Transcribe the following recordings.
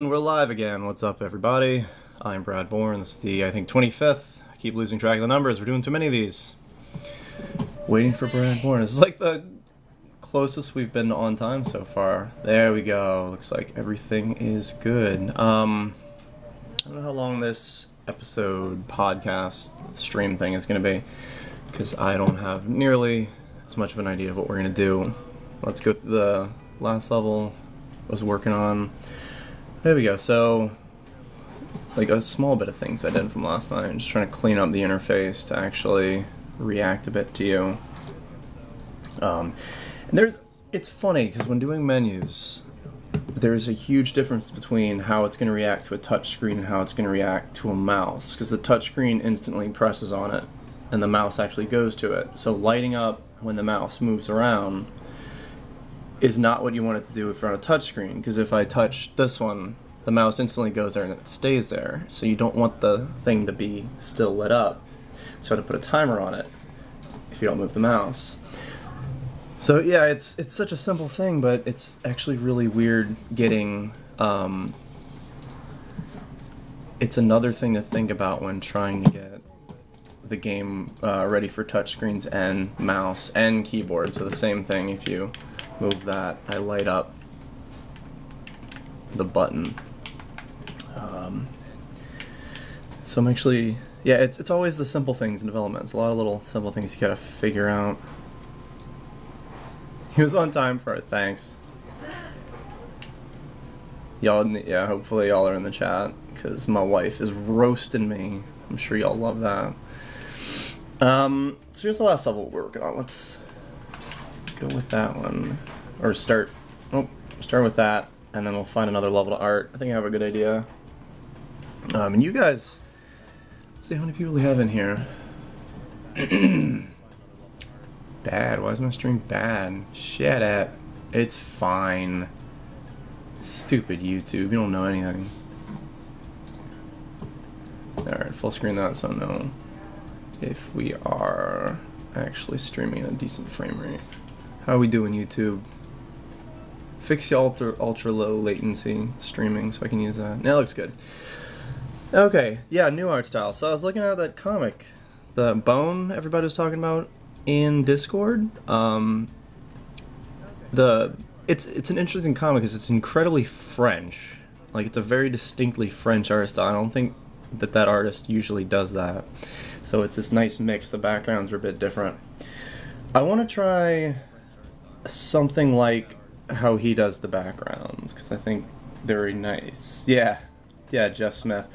We're live again. What's up, everybody? I'm Brad Borne. This is the, I think, 25th. I keep losing track of the numbers. We're doing too many of these. Waiting for Brad Borne. This is like the closest we've been on time so far. There we go. Looks like everything is good. I don't know how long this episode, podcast, stream thing is going to be, because I don't have nearly as much of an idea of what we're going to do. Let's go through the last level I was working on. There we go. So, like a small bit of things I did from last night. I'm just trying to clean up the interface to actually react a bit to you. And it's funny because when doing menus, there's a huge difference between how it's going to react to a touch screen and how it's going to react to a mouse. Because the touch screen instantly presses on it, and the mouse actually goes to it. So lighting up when the mouse moves around is not what you want it to do if you're on a touchscreen, because if I touch this one, the mouse instantly goes there and it stays there. So you don't want the thing to be still lit up. So I have to put a timer on it if you don't move the mouse. So yeah, it's such a simple thing, but it's actually really weird getting... it's another thing to think about when trying to get the game ready for touchscreens and mouse and keyboard. So the same thing, if you move that, I light up the button. So I'm actually, yeah, it's always the simple things in development. It's a lot of little simple things you gotta figure out. He was on time for it, thanks. Y'all, yeah, hopefully y'all are in the chat, because my wife is roasting me. I'm sure y'all love that. So here's the last level we're working on. Let's go with that one, or start with that, and then we'll find another level to art. I think I have a good idea. And you guys, let's see how many people we have in here. Bad, why is my stream bad? Shut up. It's fine. Stupid YouTube, you don't know anything. Alright, full screen that so no. If we are actually streaming at a decent frame rate. How are we doing, YouTube? Fix the ultra low latency streaming so I can use that. That looks good. Okay, yeah, new art style. So I was looking at that comic, the Borne everybody was talking about in Discord. It's an interesting comic because it's incredibly French. Like, it's a very distinctly French art style. I don't think that artist usually does that. So it's this nice mix. The backgrounds are a bit different. I want to try something like how he does the backgrounds, because I think they're very nice. Yeah, Jeff Smith.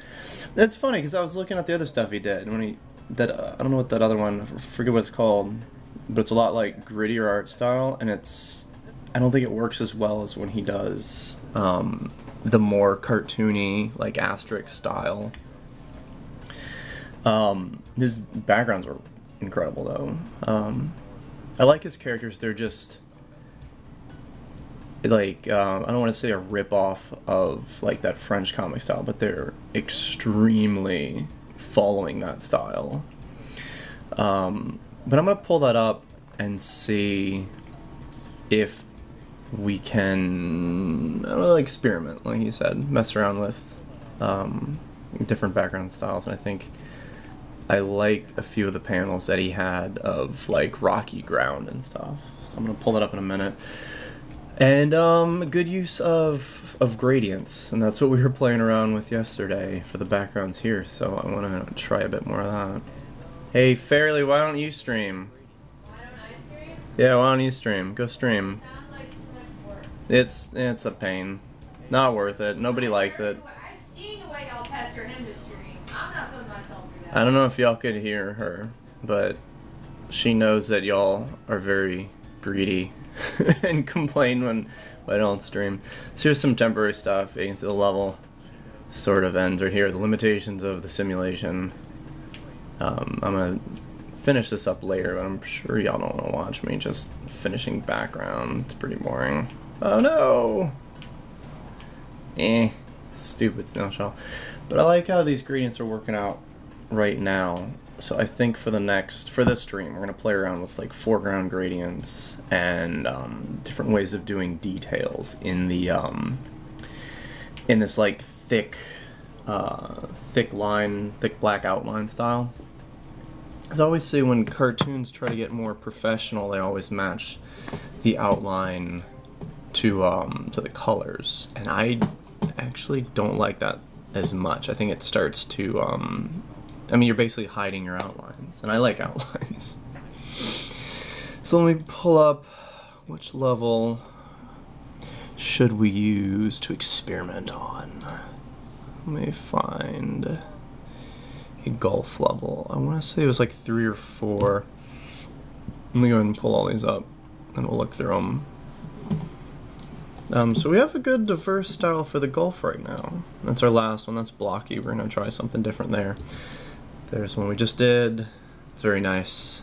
It's funny because I was looking at the other stuff he did when I don't know what that other one, I forget what it's called, but it's a lot like grittier art style, and I don't think it works as well as when he does the more cartoony, like asterisk style. His backgrounds are incredible though. I like his characters. They're just like, I don't want to say a rip-off of like that French comic style, but they're extremely following that style. But I'm gonna pull that up and see if we can, I don't know, experiment, like you said, mess around with different background styles. And I think I like a few of the panels that he had of like rocky ground and stuff. So I'm gonna pull that up in a minute. And good use of gradients, and that's what we were playing around with yesterday for the backgrounds here. So I want to try a bit more of that. Hey Fairly, why don't you stream? Why don't I stream? Yeah, why don't you stream? Go stream. Sounds like too much work. It's a pain. Not worth it. Nobody likes it. I've seen the way y'all pester him to stream. I'm not putting myself through that. I don't know if y'all could hear her, but she knows that y'all are very greedy and complain when I don't stream. So here's some temporary stuff. You can see the level sort of ends right here. The limitations of the simulation. I'm gonna finish this up later, but I'm sure y'all don't want to watch me just finishing background. It's pretty boring. Oh no! Stupid snail shell. But I like how these gradients are working out right now. So I think for this stream, we're gonna play around with like foreground gradients and different ways of doing details in the in this like thick black outline style. As I always say, when cartoons try to get more professional, they always match the outline to the colors, and I actually don't like that as much. I think it starts to I mean, you're basically hiding your outlines, and I like outlines. So let me pull up, which level should we use to experiment on? Let me find a golf level. I want to say it was like 3 or 4. Let me go ahead and pull all these up, and we'll look through them. So we have a good diverse style for the golf right now. That's our last one. That's blocky. We're going to try something different there. There's one we just did. It's very nice.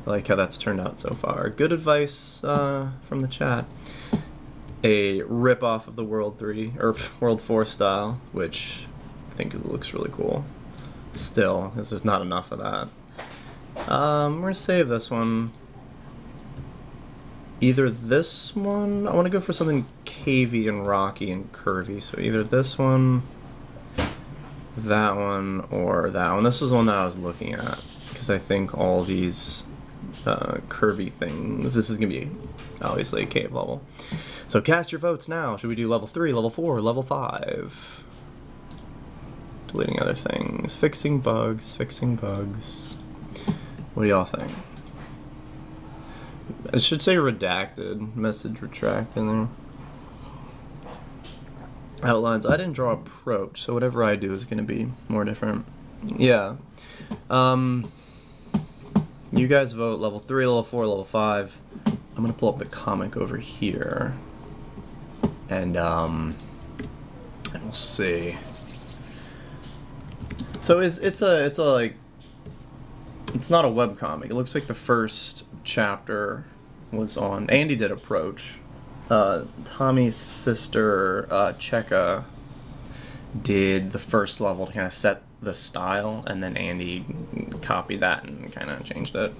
I like how that's turned out so far. Good advice from the chat. A rip-off of the World 3 or World 4 style, which I think looks really cool. Still, because there's not enough of that. We're gonna save this one. Either this one, I want to go for something cavey and rocky and curvy, so either this one, that one, or that one. This is the one that I was looking at, because I think all these curvy things, this is going to be obviously a cave level. So cast your votes now. Should we do level 3, level 4, level 5? Deleting other things. Fixing bugs, fixing bugs. What do y'all think? It should say redacted, message retract in there. Outlines. I didn't draw approach, so whatever I do is going to be more different. Yeah. You guys vote level 3, level 4, level 5. I'm going to pull up the comic over here. And we'll see. So it's not a webcomic. It looks like the first chapter was on. Andy did approach. Tommy's sister Cheka did the first level to kind of set the style, and then Andy copied that and kind of changed it.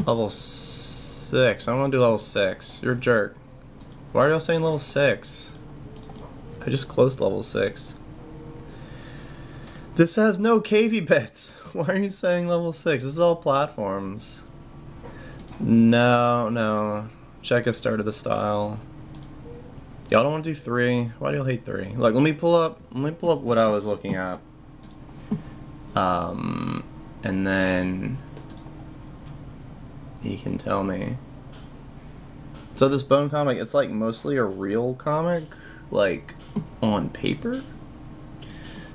Level 6. I want to do level 6. You're a jerk. Why are y'all saying level 6? I just closed level 6. This has no cavey bits. Why are you saying level 6? This is all platforms. No. Cheka started the style. Y'all don't want to do 3. Why do y'all hate 3? Look, let me pull up what I was looking at. And then you can tell me. So this Bone comic, it's like mostly a real comic, like on paper.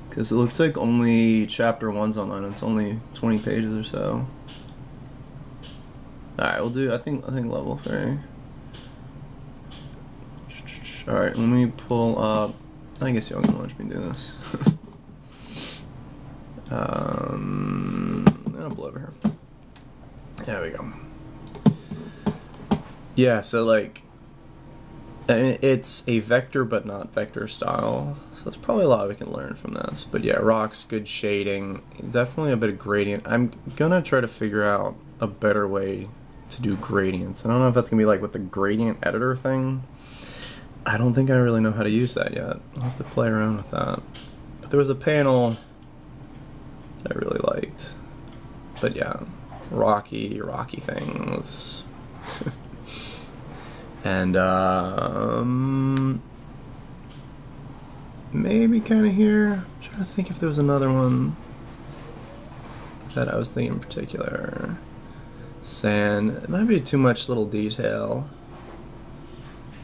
Because it looks like only chapter 1's online. It's only 20 pages or so. Alright, we'll do, I think level 3. Alright, let me pull up, I guess y'all can watch me do this. I'll pull over here. There we go. Yeah, so like, it's a vector but not vector style, so there's probably a lot we can learn from this. But yeah, rocks, good shading, definitely a bit of gradient. I'm gonna try to figure out a better way to do gradients. I don't know if that's gonna be like with the gradient editor thing. I don't think I really know how to use that yet. I'll have to play around with that. But there was a panel that I really liked. But yeah, rocky things. And maybe kind of here. I'm trying to think if there was another one that I was thinking in particular. Sand. It might be too much little detail.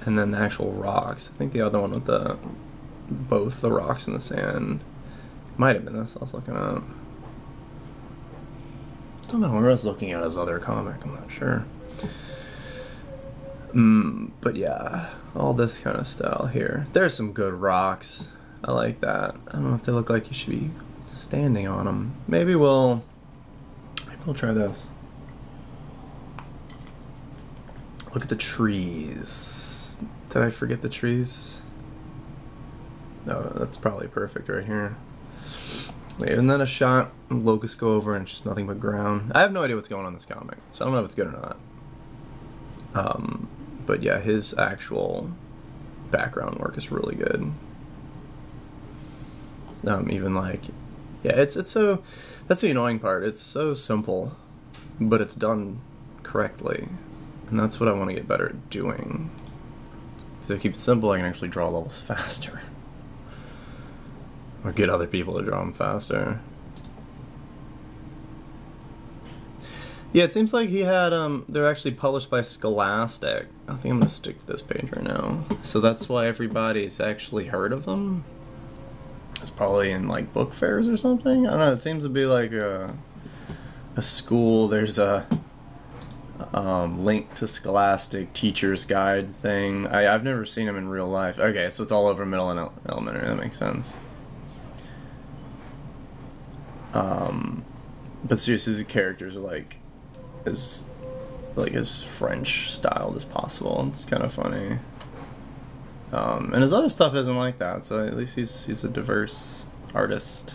And then the actual rocks. I think the other one with both the rocks and the sand might have been this I was looking at. I don't know where I was looking at his other comic. I'm not sure. But yeah, all this kind of style here. There's some good rocks. I like that. I don't know if they look like you should be standing on them. Maybe we'll try this. Look at the trees. Did I forget the trees? No, that's probably perfect right here. Wait, isn't that a shot? Locusts go over and it's just nothing but ground. I have no idea what's going on in this comic, so I don't know if it's good or not. But yeah, his actual background work is really good. Even like, yeah, it's so, that's the annoying part. It's so simple, but it's done correctly, and that's what I want to get better at doing. Because if I keep it simple, I can actually draw levels faster, or get other people to draw them faster. Yeah, it seems like he had, they're actually published by Scholastic. I think I'm gonna stick to this page right now. So that's why everybody's actually heard of them. It's probably in like book fairs or something. I don't know, it seems to be like a school. There's a link to Scholastic teacher's guide thing. I've never seen them in real life. Okay, so it's all over middle and elementary, that makes sense. But seriously, the characters are like as French styled as possible. It's kind of funny. And his other stuff isn't like that, so at least he's a diverse artist.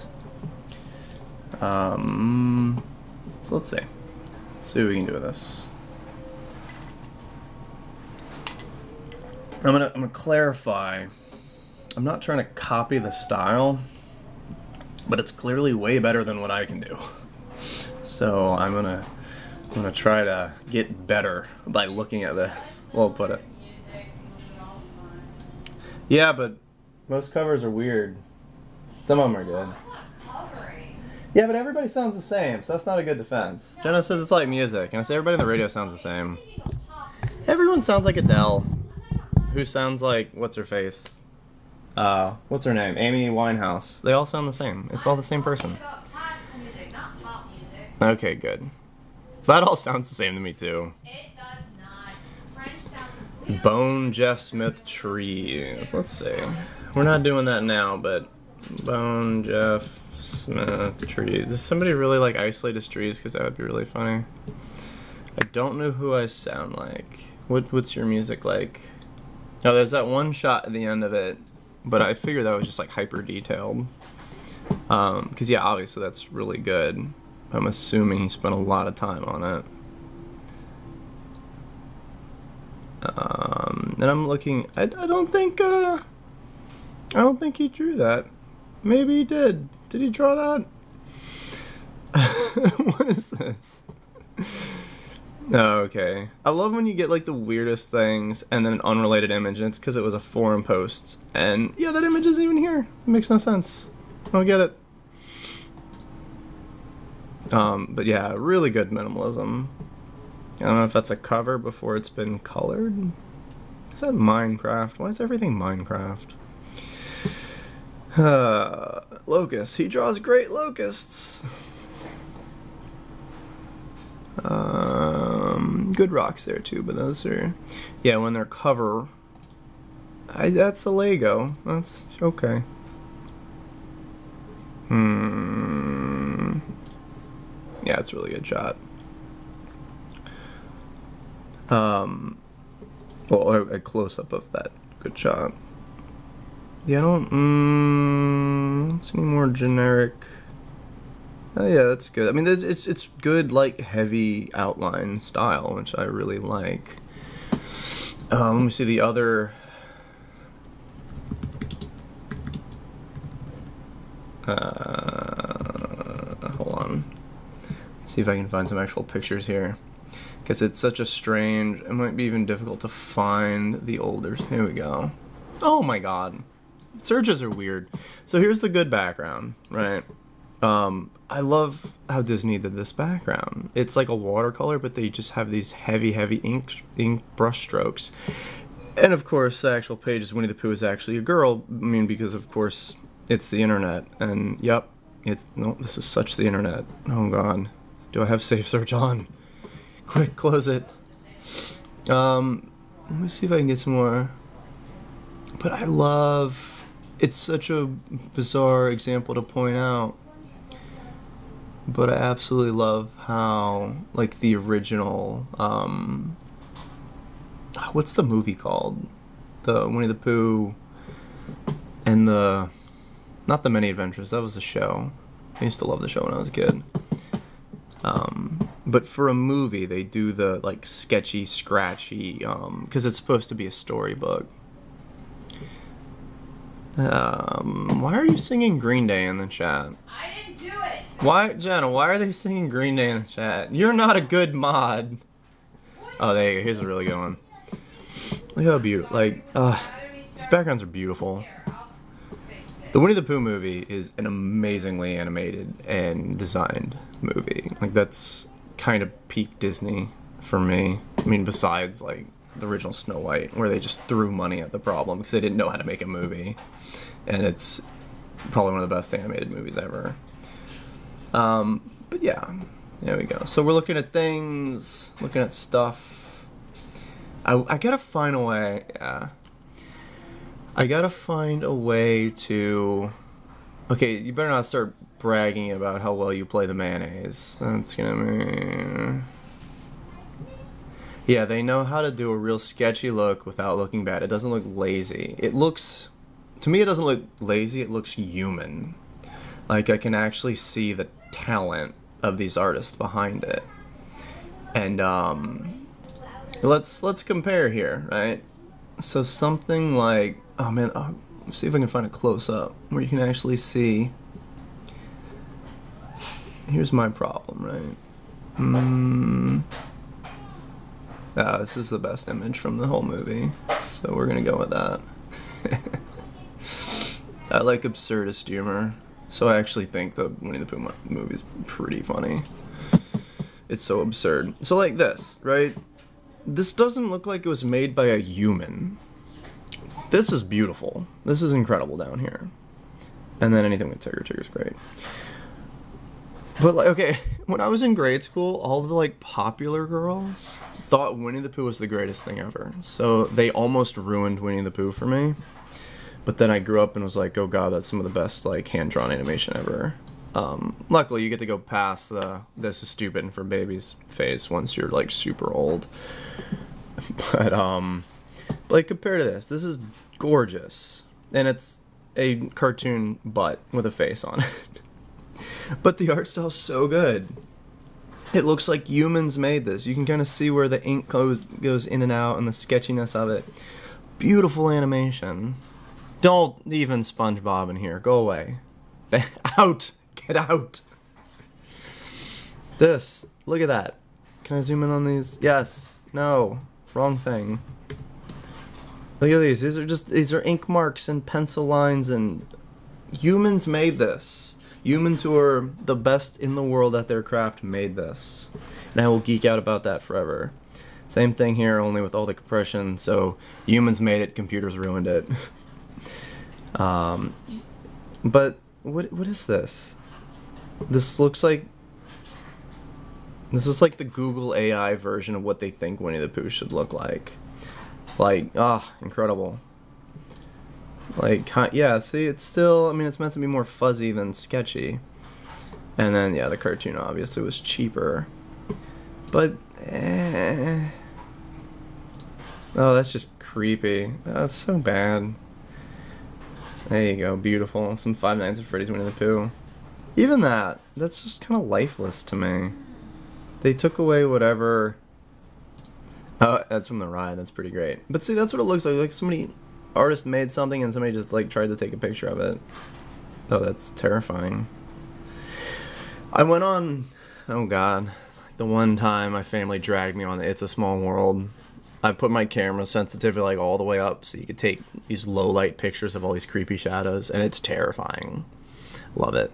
So let's see. Let's see what we can do with this. I'm gonna clarify. I'm not trying to copy the style, but it's clearly way better than what I can do. So I'm gonna try to get better by looking at this. We'll put it. Yeah, but most covers are weird. Some of them are good. Yeah, but everybody sounds the same, so that's not a good defense. Jenna says it's like music, and I say everybody on the radio sounds the same. Everyone sounds like Adele, who sounds like, what's her face? What's her name? Amy Winehouse. They all sound the same. It's all the same person. Okay, good. That all sounds the same to me, too. It does not. French sounds completely. Bone Jeff Smith trees. Let's see. We're not doing that now, but Bone Jeff Smith trees. Does somebody really like isolate his trees? Because that would be really funny. I don't know who I sound like. What's your music like? Oh, there's that one shot at the end of it, but I figured that was just like hyper detailed. Because yeah, obviously that's really good. I'm assuming he spent a lot of time on it. And I'm looking. I don't think he drew that. Maybe he did. Did he draw that? What is this? Oh, okay. I love when you get like the weirdest things and then an unrelated image, and it's because it was a forum post. And yeah, that image isn't even here. It makes no sense. I don't get it. But yeah, really good minimalism. I don't know if that's a cover before it's been colored. Is that Minecraft? Why is everything Minecraft? Locusts. He draws great locusts. Good rocks there too, but those are, yeah, when they're cover. That's a Lego. That's okay. Yeah, it's a really good shot. Well, a close-up of that good shot. Yeah, I don't see any more generic. Oh yeah, that's good. I mean, it's good, like, heavy outline style, which I really like. Let me see the other. Hold on. See if I can find some actual pictures here, because it's such a strange. It might be even difficult to find the older. Here we go. Oh my God, searches are weird. So here's the good background, right? I love how Disney did this background. It's like a watercolor, but they just have these heavy ink brush strokes. And of course, the actual page is Winnie the Pooh is actually a girl. I mean, because of course it's the internet. And yep, no, this is such the internet. Oh God, do I have safe search on? Quick, close it. Let me see if I can get some more. But I love. It's such a bizarre example to point out. But I absolutely love how, like, the original, what's the movie called? The Winnie the Pooh and not the Many Adventures, that was a show. I used to love the show when I was a kid. But for a movie, they do the, like, sketchy, scratchy, because it's supposed to be a storybook. Why are you singing Green Day in the chat? I didn't do it. Why, Jenna, why are they singing Green Day in the chat? You're not a good mod. Oh, there you go. Here's a really good one. Look how beautiful. Like, these backgrounds are beautiful. The Winnie the Pooh movie is an amazingly animated and designed movie. Like, that's kind of peak Disney for me. I mean, besides, like, the original Snow White, where they just threw money at the problem because they didn't know how to make a movie. And it's probably one of the best animated movies ever. But yeah, there we go. So we're looking at things, looking at stuff. I gotta find a way, yeah. I gotta find a way to... Okay, you better not start bragging about how well you play the mayonnaise. That's gonna be... Yeah, they know how to do a real sketchy look without looking bad. It doesn't look lazy. It looks... To me, it doesn't look lazy. It looks human. Like, I can actually see the talent of these artists behind it. And, let's compare here, right? So something like... Oh, man, let's see if I can find a close-up where you can actually see... Here's my problem, right? This is the best image from the whole movie, so we're gonna go with that. I like absurdist humor, so I actually think the Winnie the Pooh movie is pretty funny. It's so absurd. So like this, right? This doesn't look like it was made by a human. This is beautiful. This is incredible down here. And then anything with Tigger's great. But like, okay, when I was in grade school, all the like popular girls thought Winnie the Pooh was the greatest thing ever. So they almost ruined Winnie the Pooh for me. But then I grew up and was like, oh god, that's some of the best like hand-drawn animation ever. Luckily, you get to go past the "this is stupid for babies" phase once you're like super old. But like compared to this is gorgeous, and it's a cartoon butt with a face on it. But the art style's so good. It looks like humans made this. You can kind of see where the ink goes in and out and the sketchiness of it. Beautiful animation. Don't even SpongeBob in here. Go away. Out. Get out. This. Look at that. Can I zoom in on these? Yes. No. Wrong thing. Look at these. These are ink marks and pencil lines, and humans made this. Humans who are the best in the world at their craft made this. And I will geek out about that forever. Same thing here, only with all the compression. So humans made it, computers ruined it. But what is this? This looks like... This is like the Google AI version of what they think Winnie the Pooh should look like. Like, incredible. Like, yeah, see, it's still, I mean, it's meant to be more fuzzy than sketchy. And then, yeah, the cartoon obviously was cheaper. But, oh, that's just creepy. That's so bad. There you go, beautiful. Some Five Nights at Freddy's Winnie the Pooh. Even that's just kind of lifeless to me. They took away whatever... Oh, that's from the ride, that's pretty great. But see, that's what it looks like somebody... Artist made something and somebody just like tried to take a picture of it. Oh, that's terrifying. I went on, oh god, the one time my family dragged me on the It's a Small World. I put my camera sensitivity like all the way up so you could take these low light pictures of all these creepy shadows, and it's terrifying. Love it.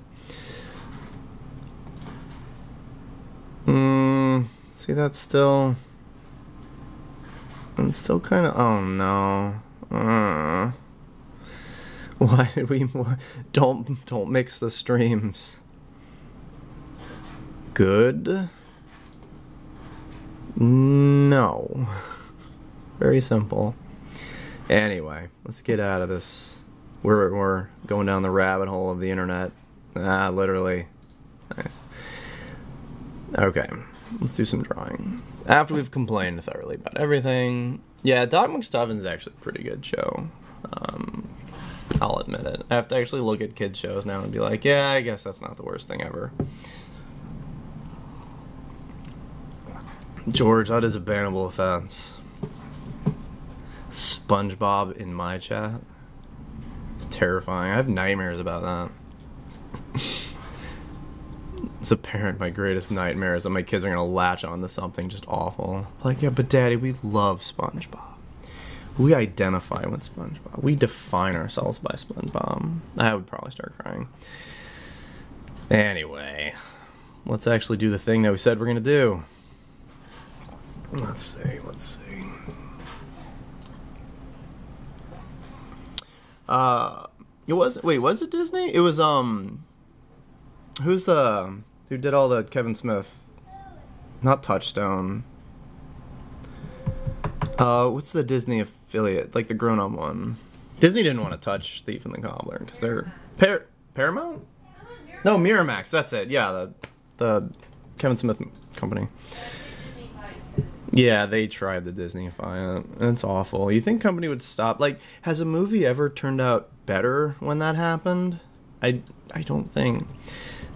See, that's still... It's still kind of... Oh no. Why did we... Don't mix the streams. Good? No. Very simple. Anyway, let's get out of this. We're going down the rabbit hole of the internet. Literally. Nice. Okay, let's do some drawing. After we've complained thoroughly about everything... Yeah, Doc McStuffins is actually a pretty good show. I'll admit it. I have to actually look at kids' shows now and be like, yeah, I guess that's not the worst thing ever. George, that is a bannable offense. SpongeBob in my chat? It's terrifying. I have nightmares about that. As a parent, my greatest nightmare is that my kids are gonna latch on to something just awful. Like, yeah, but Daddy, we love SpongeBob. We identify with SpongeBob. We define ourselves by SpongeBob. I would probably start crying. Anyway, let's actually do the thing that we said we're gonna do. Let's see. Was it Disney? It was, who did all the Kevin Smith? Not Touchstone. What's the Disney affiliate? Like the grown-up one. Disney didn't want to touch Thief and the Cobbler because they're Paramount? No, Miramax. That's it. Yeah, the Kevin Smith company. Yeah, they tried to Disneyfy it. It's awful. You think company would stop? Like, has a movie ever turned out better when that happened? I don't think.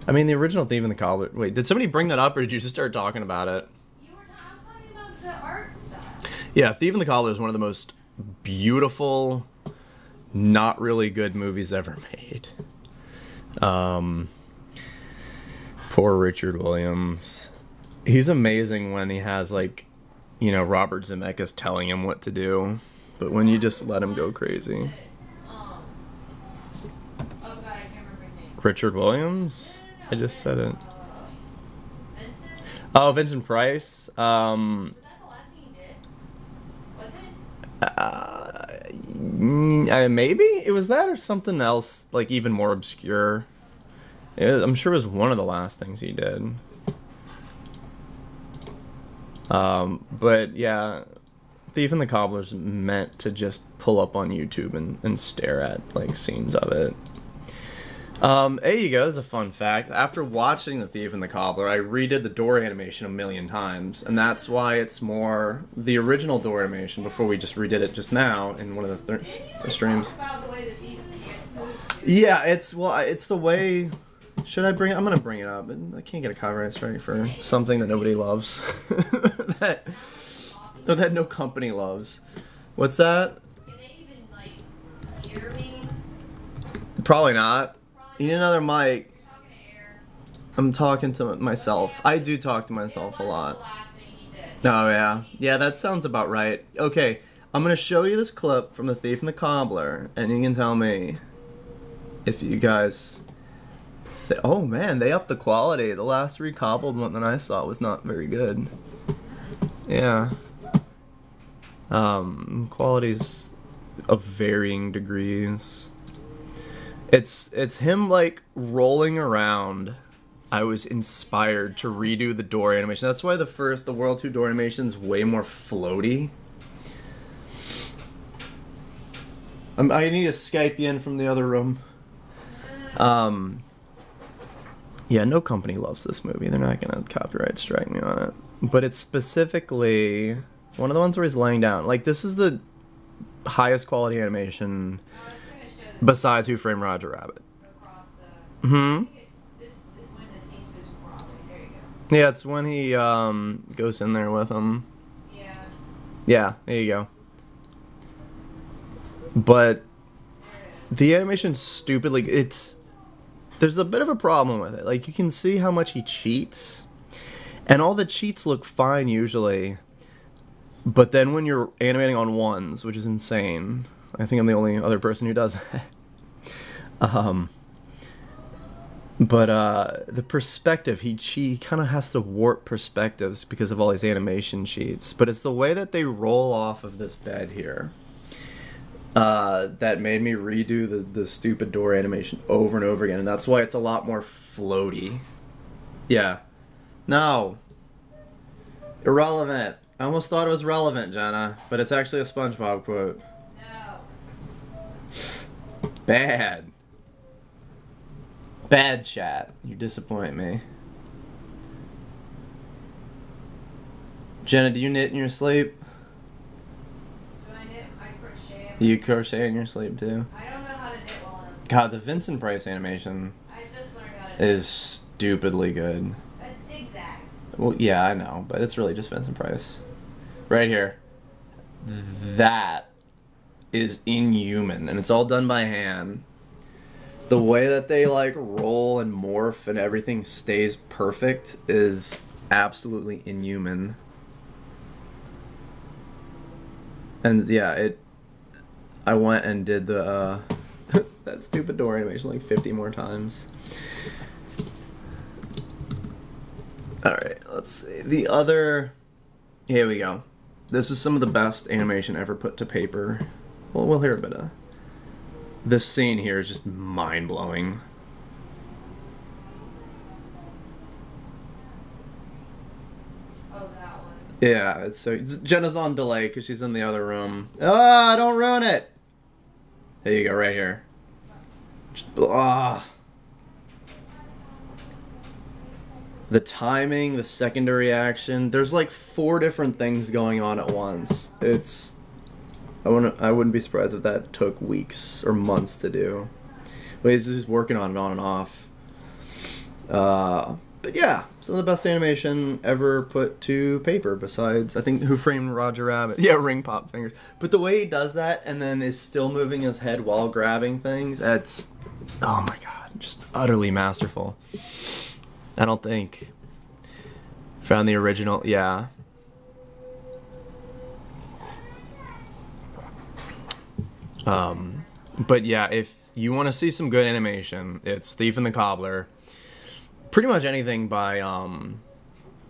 I mean, the original Thief and the Cobbler. Wait, did somebody bring that up, or did you just start talking about it? I was talking about the art style. Yeah, Thief and the Cobbler is one of the most beautiful, not really good movies ever made. Poor Richard Williams. He's amazing when he has, like, you know, Robert Zemeckis telling him what to do, but when you just let him go crazy. Oh God, I can't remember his name. Richard Williams? I just said it. Vincent? Oh, Vincent Price. Was that the last thing he did? Was it? Maybe it was that or something else, like even more obscure. I'm sure it was one of the last things he did. But yeah, Thief and the Cobbler's meant to just pull up on YouTube and stare at like scenes of it. There you go. This is a fun fact. After watching The Thief and the Cobbler, I redid the door animation a million times, and that's why it's more the original door animation before we just redid it just now in one of the streams. Talk about the way the thieves can't move. Yeah, it's the way. Should I bring it? I'm gonna bring it up. I can't get a copyright strike for something that nobody loves. that no company loves. What's that? Can they even, like, hear me? Probably not. You need another mic. You're talking to air. I'm talking to myself. I do talk to myself a lot. The last thing he did. Oh, yeah. Yeah, that sounds about right. Okay, I'm going to show you this clip from The Thief and the Cobbler, and you can tell me if you guys... Oh, man, they upped the quality. The last recobbled one that I saw was not very good. Yeah. Qualities of varying degrees. It's him, like, rolling around. I was inspired to redo the door animation. That's why the World 2 door animation's way more floaty. I need to Skype you in from the other room. Yeah, no company loves this movie. They're not gonna copyright strike me on it. But it's specifically one of the ones where he's laying down. Like, this is the highest quality animation besides Who Framed Roger Rabbit. Hmm? This is when the thief is robbing. There you go. Yeah, it's when he goes in there with him. Yeah. Yeah, there you go. But the animation's stupidly... There's a bit of a problem with it. Like, you can see how much he cheats. And all the cheats look fine usually. But then when you're animating on ones, which is insane... I think I'm the only other person who does that. The perspective, he kind of has to warp perspectives because of all these animation sheets. But it's the way that they roll off of this bed here that made me redo the stupid door animation over and over again. And that's why it's a lot more floaty. Yeah. No. Irrelevant. I almost thought it was relevant, Jenna. But it's actually a SpongeBob quote. Bad. Bad chat. You disappoint me. Jenna, do you knit in your sleep? Do I knit? I crochet. Do you crochet in your sleep too? I don't know how to knit well enough. God, the Vincent Price animation I just learned how to is stupidly good. That's zigzag. Well, yeah, I know, but it's really just Vincent Price. Right here. That is inhuman, and it's all done by hand. The way that they like roll and morph and everything stays perfect is absolutely inhuman. And yeah, I went and did the that stupid door animation like 50 more times. Alright, let's see. The other... Here we go. This is some of the best animation ever put to paper. Well, we'll hear a bit of... This scene here is just mind-blowing. Oh, that one. Yeah, it's Jenna's on delay because she's in the other room. Ah, don't ruin it! There you go, right here. Just, ah. The timing, the secondary action. There's like 4 different things going on at once. It's... I wouldn't be surprised if that took weeks or months to do. But he's just working on it on and off. But yeah, some of the best animation ever put to paper besides, I think, Who Framed Roger Rabbit? Yeah, Ring Pop Fingers. But the way he does that and then is still moving his head while grabbing things, that's, oh my god, just utterly masterful. I don't think. Found the original, yeah. But yeah, if you want to see some good animation, it's Thief and the Cobbler. Pretty much anything by, now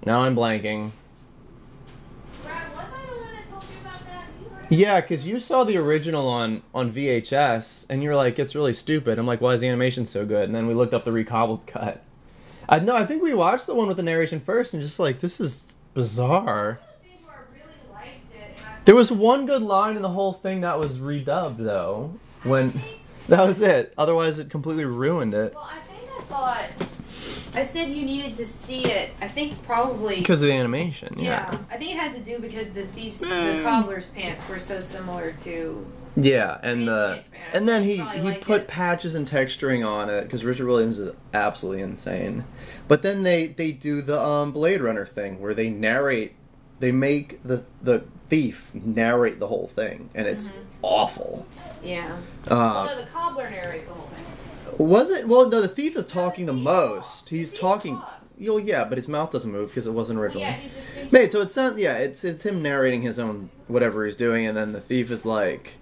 I'm blanking. Brad, was I the one that told you about that? Yeah, because you saw the original on VHS, and you're like, it's really stupid. I'm like, why is the animation so good? And then we looked up the recobbled cut. No, I think we watched the one with the narration first, and just like, this is bizarre. There was one good line in the whole thing that was redubbed, though. That was it. Otherwise, it completely ruined it. Well, I thought... I said you needed to see it. I think probably... Because of the animation, yeah. I think it had to do because the cobbler's pants were so similar to... Yeah, and then he put patches and texturing on it, because Richard Williams is absolutely insane. But then they do the Blade Runner thing, where they narrate... They make the thief narrate the whole thing, and it's awful. Yeah. Well, no, the cobbler narrates the whole thing. Was it? Well, no, the thief is talking the most. He's talking... Well, yeah, but his mouth doesn't move because it wasn't original. Yeah, Mate, so it's him narrating his own whatever he's doing, and then the thief is like,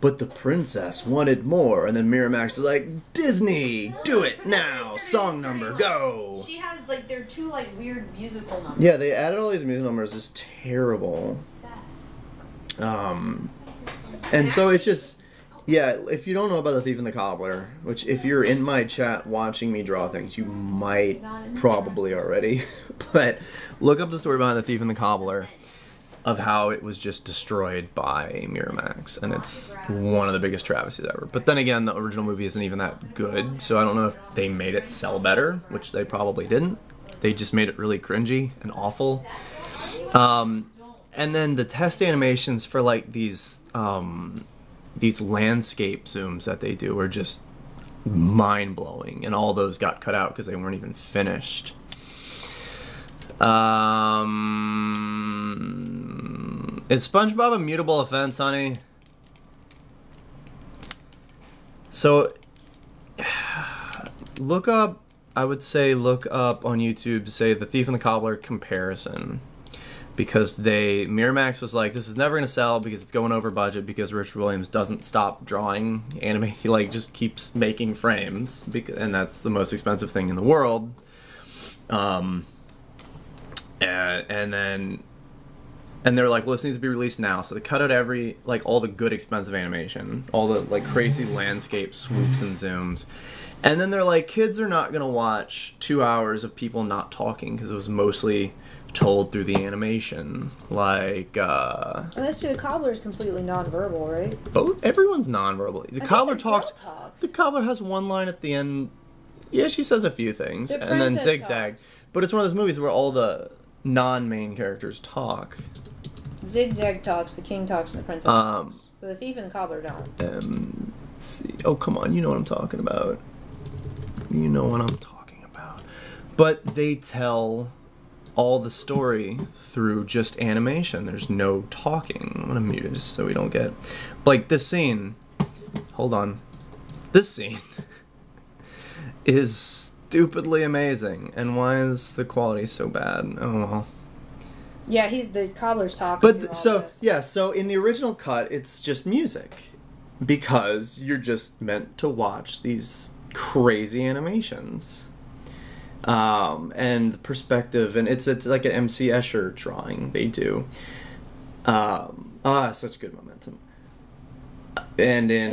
but the princess wanted more, and then Miramax is like, Disney, do it now, song number, go. She has like they're 2 like weird musical numbers. Yeah, they added all these musical numbers. It's terrible. Seth. And so it's just, yeah, if you don't know about The Thief and the Cobbler, which if you're in my chat watching me draw things, you might probably already, but look up the story behind The Thief and the Cobbler of how it was just destroyed by Miramax, and it's one of the biggest travesties ever. But then again, the original movie isn't even that good, so I don't know if they made it sell better, which they probably didn't. They just made it really cringy and awful. And then the test animations for like these landscape zooms that they do are just mind-blowing, and all those got cut out because they weren't even finished. Is SpongeBob a mutable offense, honey? So, look up, I would say look up on YouTube, say The Thief and the Cobbler comparison. Because Miramax was like, this is never going to sell because it's going over budget because Richard Williams doesn't stop drawing anime. He like just keeps making frames, and that's the most expensive thing in the world. And they're like, well, this needs to be released now. So they cut out all the good expensive animation, all the like crazy landscape swoops and zooms. And then they're like, kids are not going to watch 2 hours of people not talking because it was mostly told through the animation. Like, And that's true, the Cobbler is completely nonverbal, right? both, everyone's nonverbal. The Cobbler talks. The Cobbler has one line at the end. Yeah, she says a few things. The And then princess zigzag. talks. But it's one of those movies where all the non-main characters talk. Zigzag talks, the king talks, and the princess talks. But the thief and the cobbler don't. Let's see. Oh, come on. You know what I'm talking about. You know what I'm talking about. But they tell all the story through just animation. There's no talking. I'm gonna mute it just so we don't get like this scene. Hold on, this scene is stupidly amazing. And why is the quality so bad? Oh well. Yeah, he's the Cobbler's talking. But so in the original cut, it's just music because you're just meant to watch these crazy animations, and the perspective, and it's like an MC Escher drawing they do. Such good momentum. And in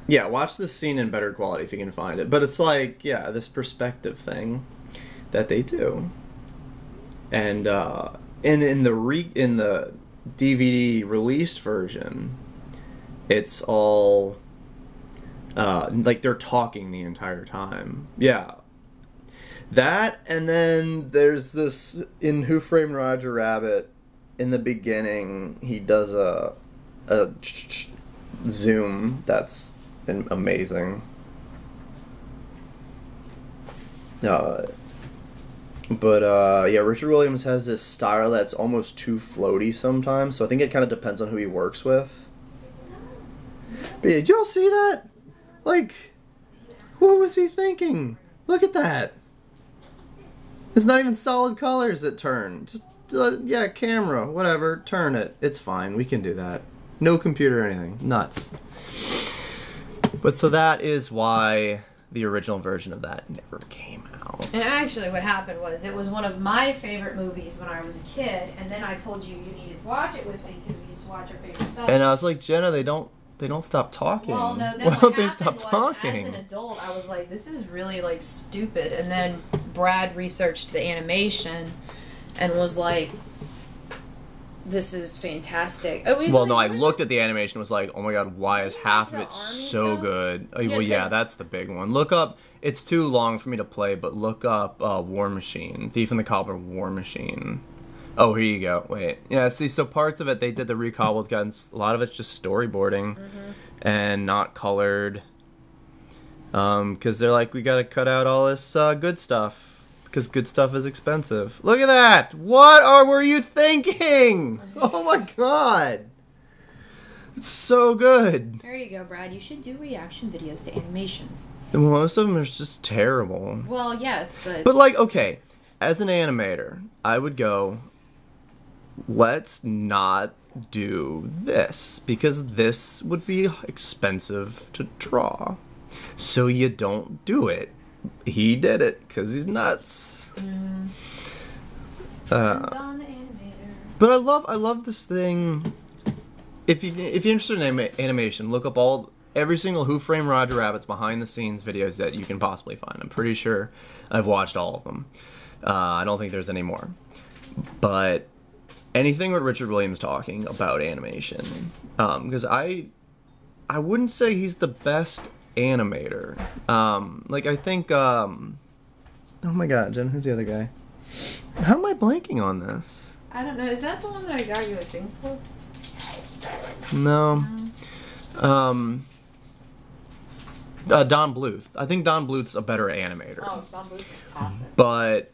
yeah, watch this scene in better quality if you can find it. But it's like, yeah, this perspective thing that they do. And in the DVD released version, it's all like they're talking the entire time. Yeah, that, and then there's this in Who Framed Roger Rabbit. In the beginning, he does a zoom that's amazing. But yeah, Richard Williams has this style that's almost too floaty sometimes, so I think it kind of depends on who he works with. But yeah, did y'all see that? Like, what was he thinking? Look at that. It's not even solid colors that turn. Just, yeah, camera, whatever, turn it. It's fine, we can do that. No computer or anything. Nuts. But so that is why the original version of that never came out. And actually what happened was, it was one of my favorite movies when I was a kid, and then I told you needed to watch it with me because we used to watch our favorite stuff. And I was like, Jenna, they don't stop talking. Well, no, then Why what don't they happened stop was, talking? as an adult, I was like, this is really, like, stupid. And then Brad researched the animation and was like, this is fantastic. Oh, well, no, I looked at the animation and was like, oh my god, why is half of it so good? Oh, well, yeah, that's the big one. Look up, it's too long for me to play, but look up War Machine. Thief and the Cobbler War Machine. Oh, here you go. Wait. Yeah, see, so parts of it, they did the recobbled guns. A lot of it's just storyboarding and not colored. Because they're like, we gotta cut out all this good stuff. Because good stuff is expensive. Look at that! What were you thinking? Oh my god! It's so good. There you go, Brad. You should do reaction videos to animations. And most of them are just terrible. Well, yes, but... But, like, okay, as an animator, I would go, let's not do this. Because this would be expensive to draw. So you don't do it. He did it because he's nuts. on the animator. But I love this thing. If you're interested in animation, look up every single Who Framed Roger Rabbit's behind the scenes videos that you can possibly find. I'm pretty sure I've watched all of them. I don't think there's any more. But anything with Richard Williams talking about animation, because I wouldn't say he's the best animator. Like, I think, oh my god, Jen, who's the other guy? How am I blanking on this? I don't know. Is that the one that I got you a thing for? No. Don Bluth. I think Don Bluth's a better animator. Oh, Don Bluth is awesome. But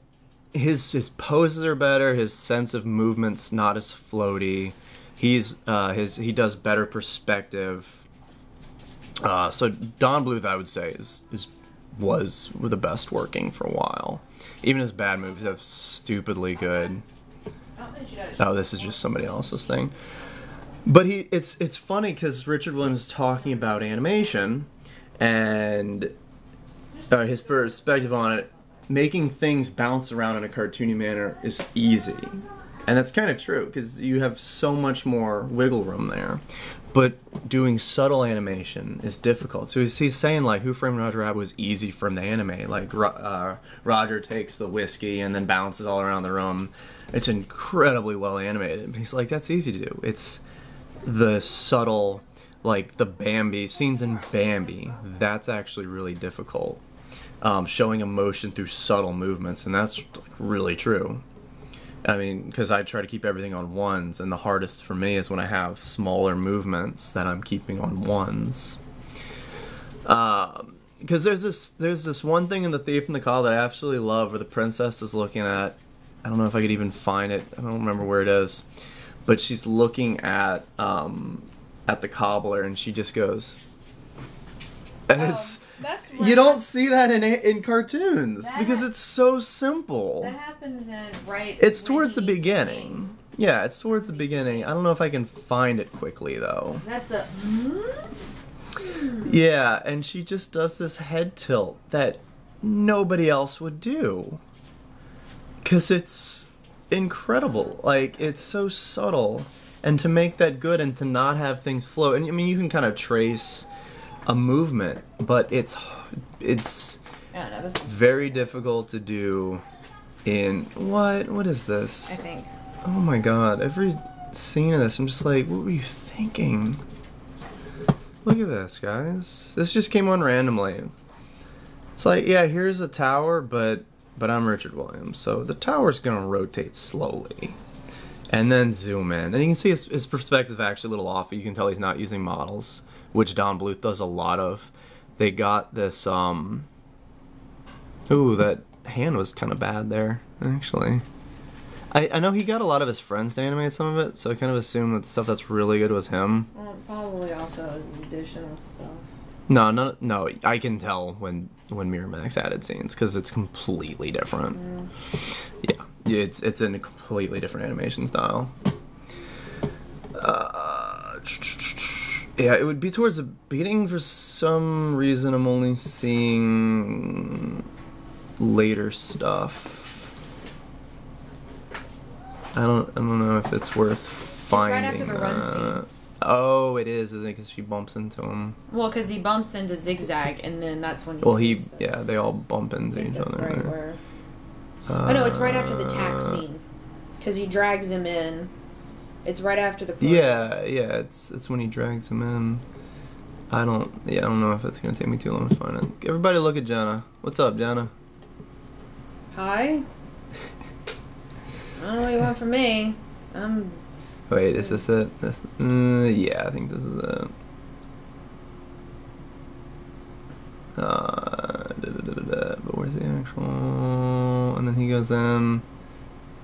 his poses are better, his sense of movement's not as floaty. He does better perspective. So Don Bluth, I would say, was the best working for a while. Even his bad movies have stupidly good. Oh, this is just somebody else's thing. But it's funny because Richard Williams is talking about animation and his perspective on it. Making things bounce around in a cartoony manner is easy. And that's kind of true because you have so much more wiggle room there. But doing subtle animation is difficult. So he's saying, like, Who Framed Roger Rabbit was easy from the anime. Like, Roger takes the whiskey and then bounces all around the room. It's incredibly well animated. But he's like, that's easy to do. It's the subtle, like, the Bambi, scenes in Bambi. That's actually really difficult. Showing emotion through subtle movements, and that's really true. I mean, because I try to keep everything on ones, and the hardest for me is when I have smaller movements that I'm keeping on ones. Because there's this one thing in The Thief and the Cobbler that I absolutely love, where the princess is looking at I don't know if I could even find it. I don't remember where it is. But she's looking at the cobbler, and she just goes, and it's that's you don't see that in cartoons because it's so simple. That happens in It's towards the beginning. Yeah, it's towards the beginning. I don't know if I can find it quickly though. That's the. Yeah, and she just does this head tilt that nobody else would do. 'Cause it's incredible. Like, it's so subtle. And to make that good and to not have things float. And I mean, you can kind of trace a movement, but it's very difficult to do in what is this? I think. Oh my god, every scene of this I'm just like, what were you thinking? Look at this, guys. This just came on randomly. It's like, yeah, here's a tower, but I'm Richard Williams, so the tower's gonna rotate slowly. And then zoom in. And you can see his perspective actually a little off. You can tell he's not using models, which Don Bluth does a lot of. They got this, ooh, that hand was kind of bad there, actually. I know he got a lot of his friends to animate some of it, so I kind of assume that the stuff that's really good was him. Well, probably also his additional stuff. No, I can tell when Miramax added scenes, because it's completely different. Yeah, it's in a completely different animation style. Yeah, it would be towards the beginning. For some reason, I'm only seeing later stuff. I don't know if it's worth finding. It's right after the run scene. Oh, it is, isn't it? Because she bumps into him. Well, because he bumps into Zigzag, and then that's when. Yeah, they all bump into each other. Right where... oh no, it's right after the tax scene, because he drags him in. It's right after the. Play. Yeah, it's when he drags him in. I don't know if it's gonna take me too long to find it. Everybody, look at Jenna. What's up, Jenna? Hi. I don't know what you want from me. Wait, is this it? Yeah, I think this is it. But where's the actual? And then he goes in,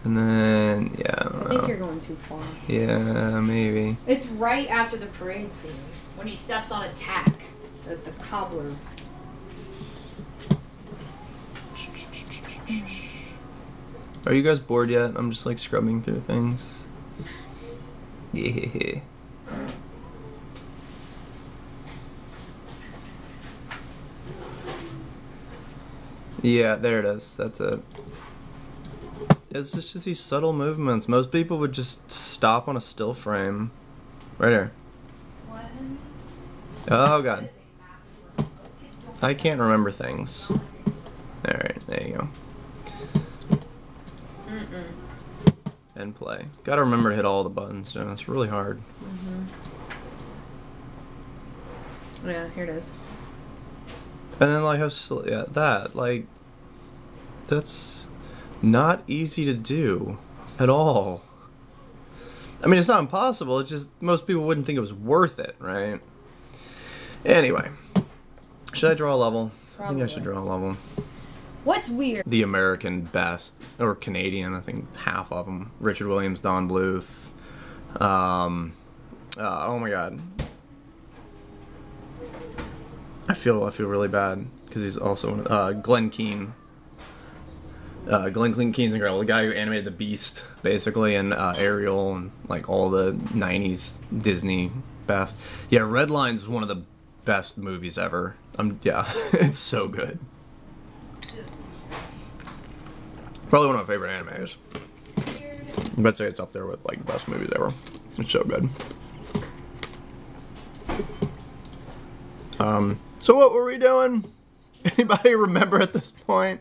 and then yeah, I don't know. I think you're going too far. Yeah, maybe. It's right after the parade scene when he steps on a tack. The cobbler. Are you guys bored yet? I'm just like scrubbing through things. Yeah. Yeah, there it is. That's it. It's just these subtle movements. Most people would just stop on a still frame. Right here. What? Oh god. I can't remember things. Alright, there you go. And play. Gotta remember to hit all the buttons, Jen. It's really hard. Yeah, here it is. And then like that's not easy to do at all. I mean, it's not impossible, it's just most people wouldn't think it was worth it, right? Anyway. Should I draw a level? Probably. I think I should draw a level. What's weird? The American best, or Canadian, I think it's half of them. Richard Williams, Don Bluth. Oh my god. I feel really bad because he's also Glenn Keane. Glenn Keane's incredible. The guy who animated The Beast, basically, and Ariel, and like all the '90s Disney best. Yeah, Redline's one of the best movies ever. Yeah, it's so good. Probably one of my favorite animes. I'd say it's up there with like best movies ever. It's so good. So what were we doing? Anybody remember at this point?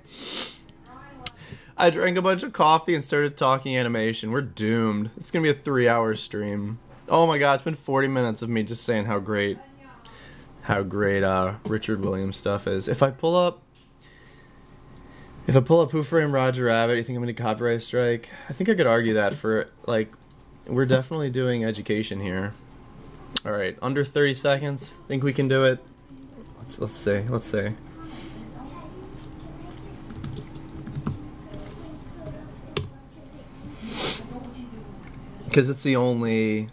I drank a bunch of coffee and started talking animation. We're doomed. It's gonna be a 3-hour stream. Oh my god, it's been 40 minutes of me just saying how great Richard Williams stuff is. If I pull up Who Framed Roger Rabbit, you think I'm gonna copyright strike? I think I could argue that for, like, we're definitely doing education here. Alright, under 30 seconds. Think we can do it? Let's see. Because it's the only... Okay,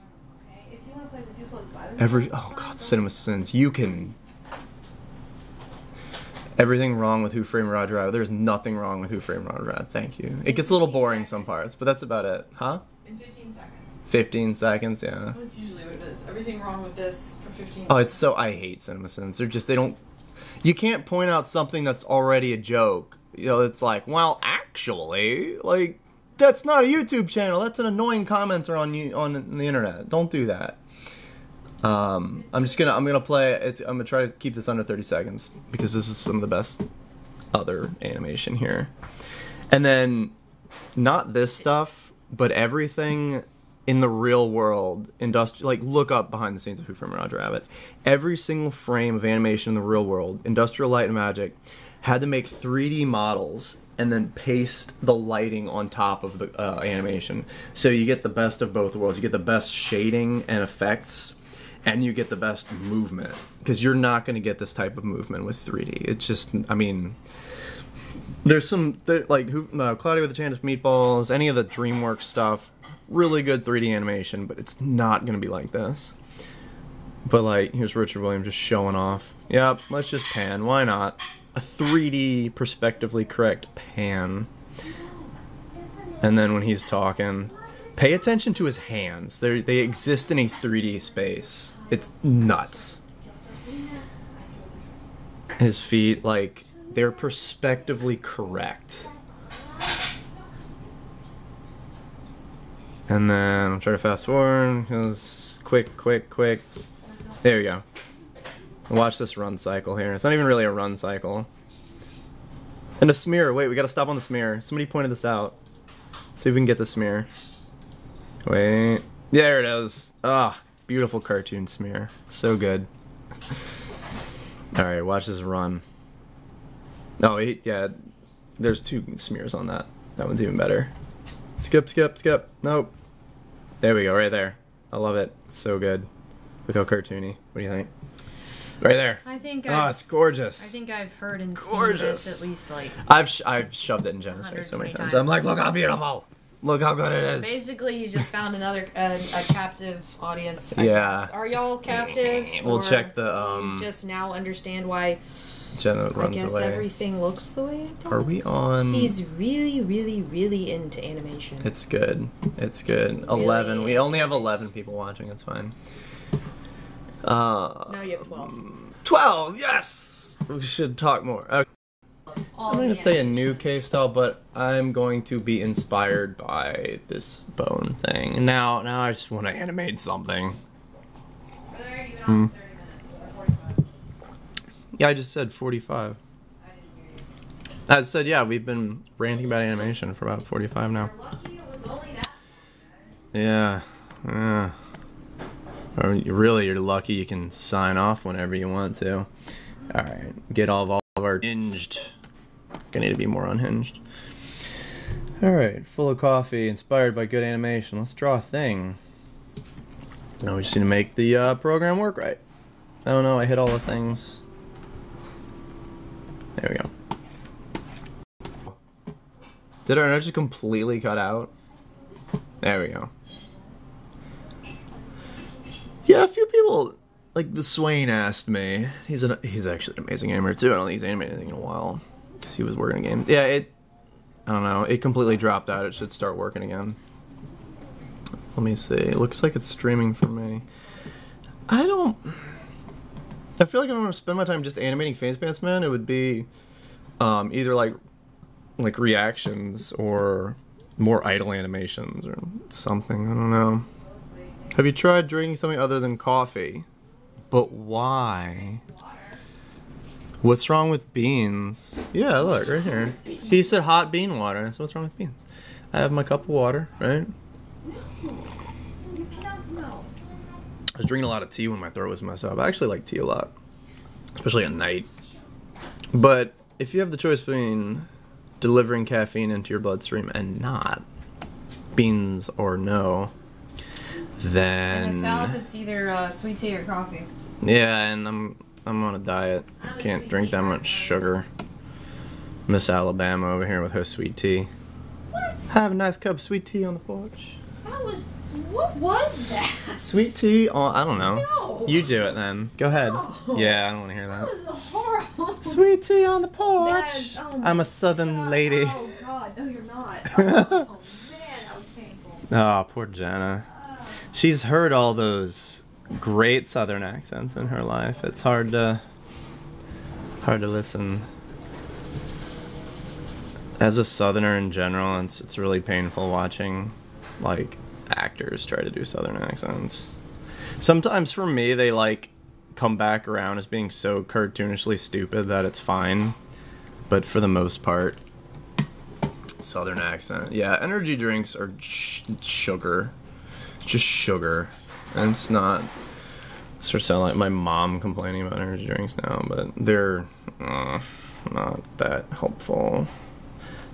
if you want to play the Duplos by themselves, Every... Oh god, CinemaSins. You can... Everything wrong with Who Framed Roger Rabbit. There's nothing wrong with Who Framed Roger Rabbit. Thank you. It gets a little boring some parts, but that's about it. Huh? In 15 seconds. 15 seconds, yeah. That's usually what it is. Everything wrong with this for 15 seconds. Oh, it's so... I hate CinemaSins. They're just... They don't... You can't point out something that's already a joke. You know, it's like, well, actually, like, that's not a YouTube channel. That's an annoying commenter on the internet. Don't do that. I'm gonna play it. I'm gonna try to keep this under 30 seconds because this is some of the best other animation here. And then, not this stuff, but everything in the real world, like look up behind the scenes of Who Framed Roger Rabbit. Every single frame of animation in the real world, Industrial Light and Magic had to make 3D models and then paste the lighting on top of the animation. So you get the best of both worlds. You get the best shading and effects, and you get the best movement. Because you're not going to get this type of movement with 3D. It's just, I mean, there's some, like, Cloudy with the Chance of Meatballs, any of the DreamWorks stuff, really good 3D animation, but it's not going to be like this. But, like, here's Richard Williams just showing off. Yep, let's just pan. Why not? A 3D perspectively correct pan. And then when he's talking, pay attention to his hands. They exist in a 3D space. It's nuts. His feet, like, they're perspectively correct. And then I'll try to fast forward, because quick. There you go. Watch this run cycle here. It's not even really a run cycle. And a smear. Wait, we gotta stop on the smear. Somebody pointed this out. Let's see if we can get the smear. Wait. There it is. Ah, beautiful cartoon smear. So good. Alright, watch this run. Oh, yeah. There's 2 smears on that. That one's even better. Skip. Nope. There we go, right there. I love it. It's so good. Look how cartoony. What do you think? Right there. I think. Oh, it's gorgeous. I think I've heard and Gorgeous. seen this at least like. I've shoved it in Jenna's face so many 120 times. times. I'm like, look how beautiful. Look how good it is. Basically, you just found another a captive audience. I Yeah. guess. Are y'all captive? We'll or check the. do you just now understand why? Jenna I runs guess away. everything looks the way it does. Are we on? He's really into animation. It's good. It's good. Really? 11. We only have 11 people watching. It's fine. No, you have 12. 12. Yes. We should talk more. Okay. I'm going to say a new cave style, but I'm going to be inspired by this bone thing. Now I just want to animate something. Yeah, I just said 45. I said, yeah, we've been ranting about animation for about 45 now. Yeah. Or really, you're lucky you can sign off whenever you want to. Alright, get all of our hinged. Gonna need to be more unhinged. Alright, full of coffee, inspired by good animation. Let's draw a thing. Now we just need to make the program work right. Oh no, I hit all the things. There we go. Did our notes just completely cut out? There we go. Yeah, a few people, like the Swain asked me. He's actually an amazing animator too. I don't think he's animated anything in a while because he was working on games. Yeah, I don't know. It completely dropped out. It should start working again. Let me see. It looks like it's streaming for me. I feel like if I'm gonna spend my time just animating Face Pants Man, it would be either like reactions or more idle animations or something. I don't know. Have you tried drinking something other than coffee? But why? What's wrong with beans? Yeah, look, right here. He said hot bean water, so what's wrong with beans? I have my cup of water, right? I was drinking a lot of tea when my throat was messed up. I actually like tea a lot, especially at night. But if you have the choice between delivering caffeine into your bloodstream and not, beans or no, then... In a salad, it's either sweet tea or coffee. Yeah, and I'm on a diet. Can't drink that much sugar. Miss Alabama over here with her sweet tea. What? Have a nice cup of sweet tea on the porch. That was What was that? Sweet tea? Oh, I don't know. No. You do it then. Go ahead. No. Yeah, I don't want to hear that. That was horrible. Sweet tea on the porch. That, oh my I'm a southern God. lady. Oh God, no you're not. Oh man, that was painful. Oh, poor Jenna. She's heard all those great southern accents in her life. It's hard to listen. As a southerner in general, it's really painful watching like actors try to do southern accents. Sometimes for me they like come back around as being so cartoonishly stupid that it's fine. But for the most part, southern accent. Yeah, energy drinks are sugar. Just sugar. And it's not sort of sound like my mom complaining about energy drinks now, but they're not that helpful.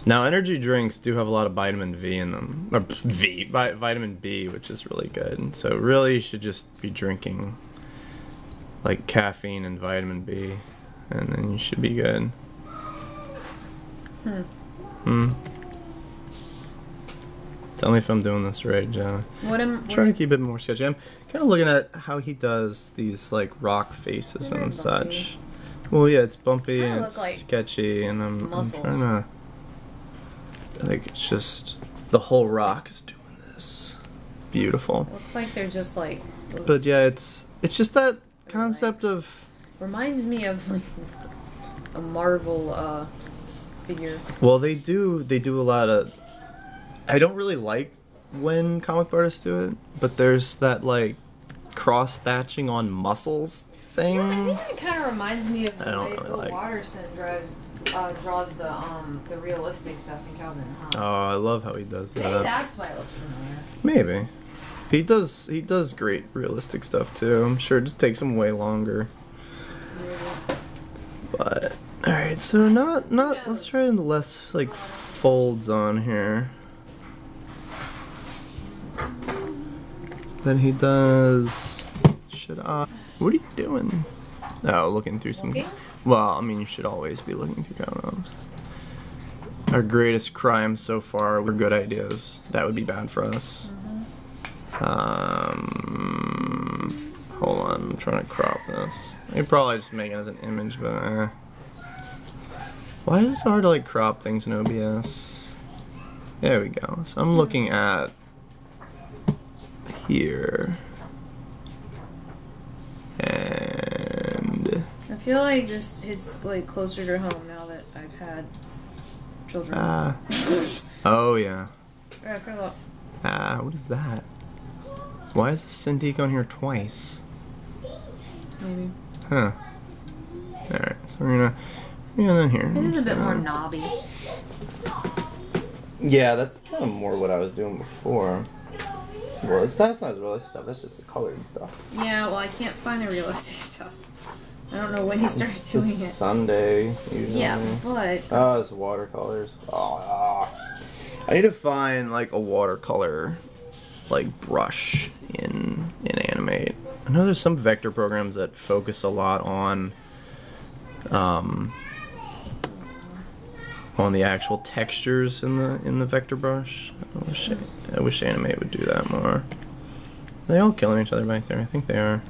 Now, energy drinks do have a lot of vitamin V in them. Or vitamin B, which is really good. So really you should just be drinking like caffeine and vitamin B, and then you should be good. Tell me if I'm doing this right, Jenna. I'm trying to keep it more sketchy. I'm kind of looking at how he does these like rock faces and such. Well, yeah, it's bumpy and it's sketchy, and I'm trying to like, it's just the whole rock is doing this. Beautiful. Looks like they're just like. But yeah, it's just that concept of. Reminds me of like a Marvel figure. Well, they do a lot of. I don't really like when comic book artists do it, but there's that like cross thatching on muscles thing. Yeah, I think it kind of reminds me of the way really like. Watterson draws the realistic stuff in Calvin and Hobbes. Oh, I love how he does that. Maybe that's why it looks familiar. Maybe. He does great realistic stuff too. I'm sure it just takes him way longer. Really? But alright, so not let's try less like folds on here. Then he does. What are you doing? Oh, looking through some. Well, I mean, you should always be looking through columns. Our greatest crimes so far were good ideas. That would be bad for us. Hold on, I'm trying to crop this. I could probably just make it as an image, but why is it so hard to like crop things in OBS? There we go. So I'm looking at here. And I feel like this hits like closer to home now that I've had children. Oh yeah. Look. What is that? Why is the Cintiq on here twice? Maybe. Huh. Alright, so we're gonna here. This is a bit more knobby. Yeah, that's kind of more what I was doing before. Well, that's not realistic stuff, that's just the colored stuff. Yeah, well, I can't find the realistic stuff. I don't know when he started doing it. Sunday, usually. Yeah, but. Oh, it's watercolors. Oh, I need to find like a watercolor like brush in Animate. I know there's some vector programs that focus a lot on the actual textures in the vector brush. I wish Animate would do that more. Are they all killing each other back there? I think they are.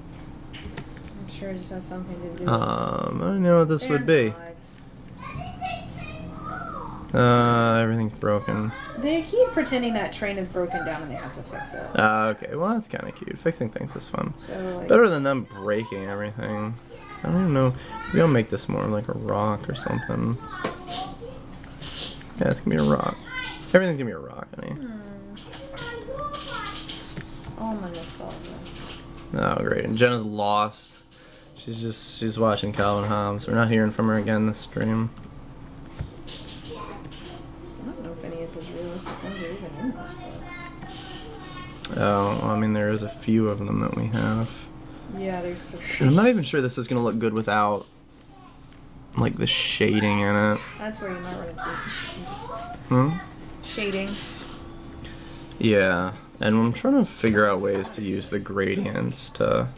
I'm sure it just has something to do with I don't know what this would be. Everything's broken. They keep pretending that train is broken down and they have to fix it. Okay, well that's kind of cute. Fixing things is fun. So, like, better than them breaking everything. I don't even know. Maybe I'll make this more like a rock or something. Yeah, it's gonna be a rock. Everything's gonna be a rock, honey. Oh, my nostalgia. Oh, great. And Jenna's lost. She's watching Calvin Hobbes. We're not hearing from her again this stream. I don't know if any of those realistic ones are even in this book. Oh, I mean, there is a few of them that we have. Yeah, there's for sure. I'm not even sure this is gonna look good without like the shading in it. That's where you might run into shading. Yeah, and I'm trying to figure out ways to use the gradients to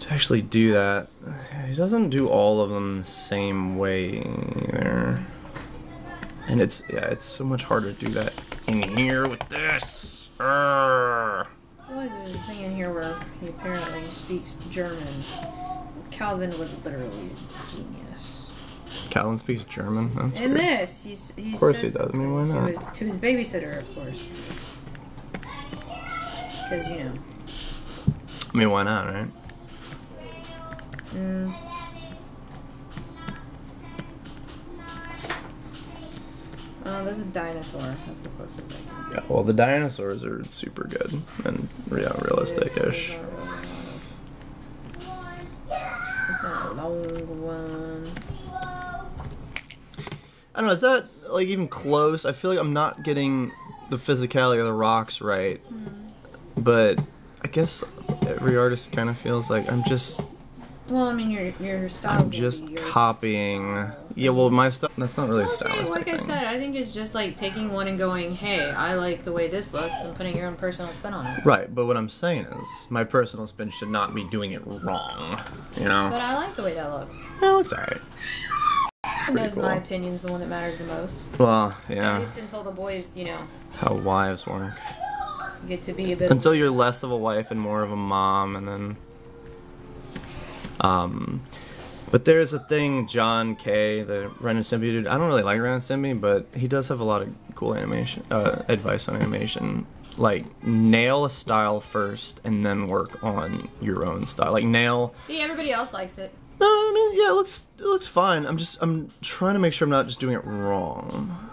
actually do that. He doesn't do all of them the same way either. And it's so much harder to do that in here with this. Urgh. Well, there's a thing in here where he apparently speaks German. Calvin was literally a genius. Calvin speaks German? That's In weird. this, he's Of course he does. I mean, why not? To his babysitter, of course. Because, you know. I mean, why not, right? Oh, this is dinosaur. That's the closest I can Yeah, well, the dinosaurs are super good and realistic-ish. It's not a long one. I don't know, is that, like, even close? I feel like I'm not getting the physicality of the rocks right. But I guess every artist kind of feels like I'm just... Well, I mean, your style. I'm just copying. Yeah, well, my stuff. That's not really a stylistic like thing. I said, I think it's just like taking one and going, "Hey, I like the way this looks," and putting your own personal spin on it. Right, but what I'm saying is, my personal spin should not be doing it wrong. You know. But I like the way that looks. Yeah, it looks alright. Who knows? cool. My opinion's the one that matters the most. Well, yeah. At least until the boys, you know, How wives work. get to be a bit. Until you're less of a wife and more of a mom, and then. But there's a thing, John K, the Ren and Stimpy dude. I don't really like Ren and Stimpy, but he does have a lot of cool animation, advice on animation. Like, nail a style first, and then work on your own style. Like, nail. See, everybody else likes it. No, I mean, yeah, it looks fine. I'm trying to make sure I'm not just doing it wrong.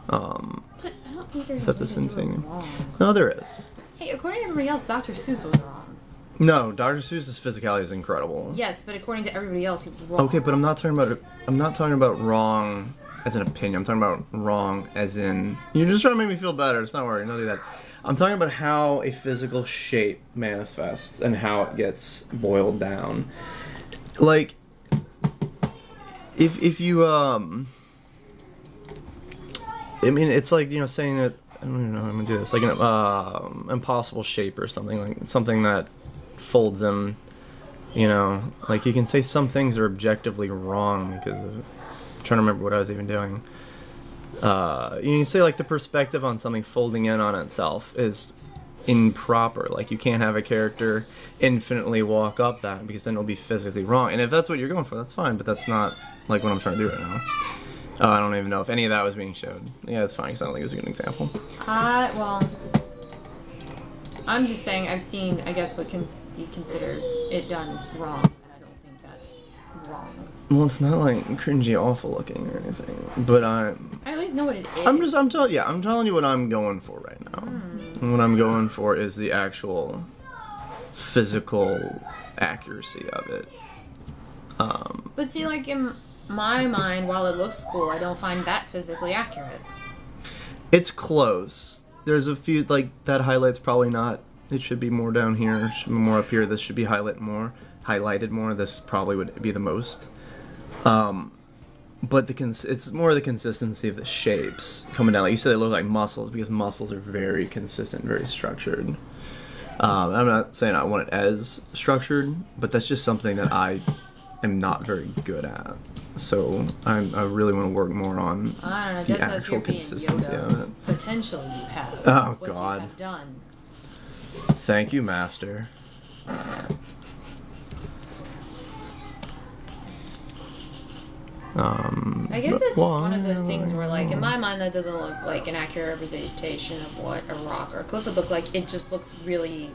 But I don't think there's Set a this way to do it into. wrong. No, there is. Hey, according to everybody else, Dr. Seuss was wrong. No, Dr. Seuss's physicality is incredible. Yes, but according to everybody else, he was wrong. Okay, but I'm not talking about wrong as an opinion. I'm talking about wrong as in you're just trying to make me feel better. It's not worrying. Don't do that. I'm talking about how a physical shape manifests and how it gets boiled down. Like, if you I mean, it's like, you know, saying that I don't even know how I'm gonna do this. Like an impossible shape or something, like something that folds in, you know, like you can say some things are objectively wrong because of, I'm trying to remember what I was even doing. You can say like the perspective on something folding in on itself is improper. Like you can't have a character infinitely walk up that because then it'll be physically wrong. And if that's what you're going for, that's fine, but that's not like what I'm trying to do right now. I don't even know if any of that was being showed. Yeah, it's fine because I don't think it was a good example. Well, I'm just saying I've seen, I guess, what can be considered it done wrong, and I don't think that's wrong. Well, it's not like cringy, awful looking or anything, but I at least know what it is. I'm telling you what I'm going for right now. And what I'm going for is the actual physical accuracy of it. But see, like in my mind, while it looks cool, I don't find that physically accurate. It's close. There's a few, like, that highlight's probably not. It should be more down here. It should be more up here. This should be highlighted more. This probably would be the most. But it's more the consistency of the shapes coming down. Like you said, they look like muscles because muscles are very consistent, very structured. I'm not saying I want it as structured, but that's just something that I am not very good at. So I really want to work more on I don't know, the just like actual you're being consistency Yoda, of it. potential you have. Oh, what God. You have done. Thank you, Master. I guess it's just one of those things where, like, in my mind, that doesn't look like an accurate representation of what a rock or a cliff would look like. It just looks really...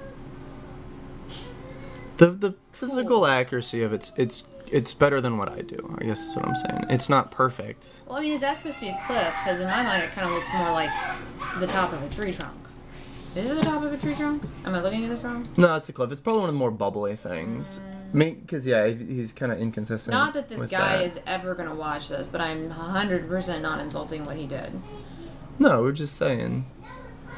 The physical accuracy of it's better than what I do. I guess is what I'm saying. It's not perfect. Well, I mean, is that supposed to be a cliff? Because in my mind, it kind of looks more like the top of a tree trunk. Is it the top of a tree trunk? Am I looking at this wrong? No, it's a cliff. It's probably one of the more bubbly things. Because, yeah, he's kind of inconsistent. Not that this with guy that. is ever going to watch this, but I'm 100% not insulting what he did. No, we're just saying.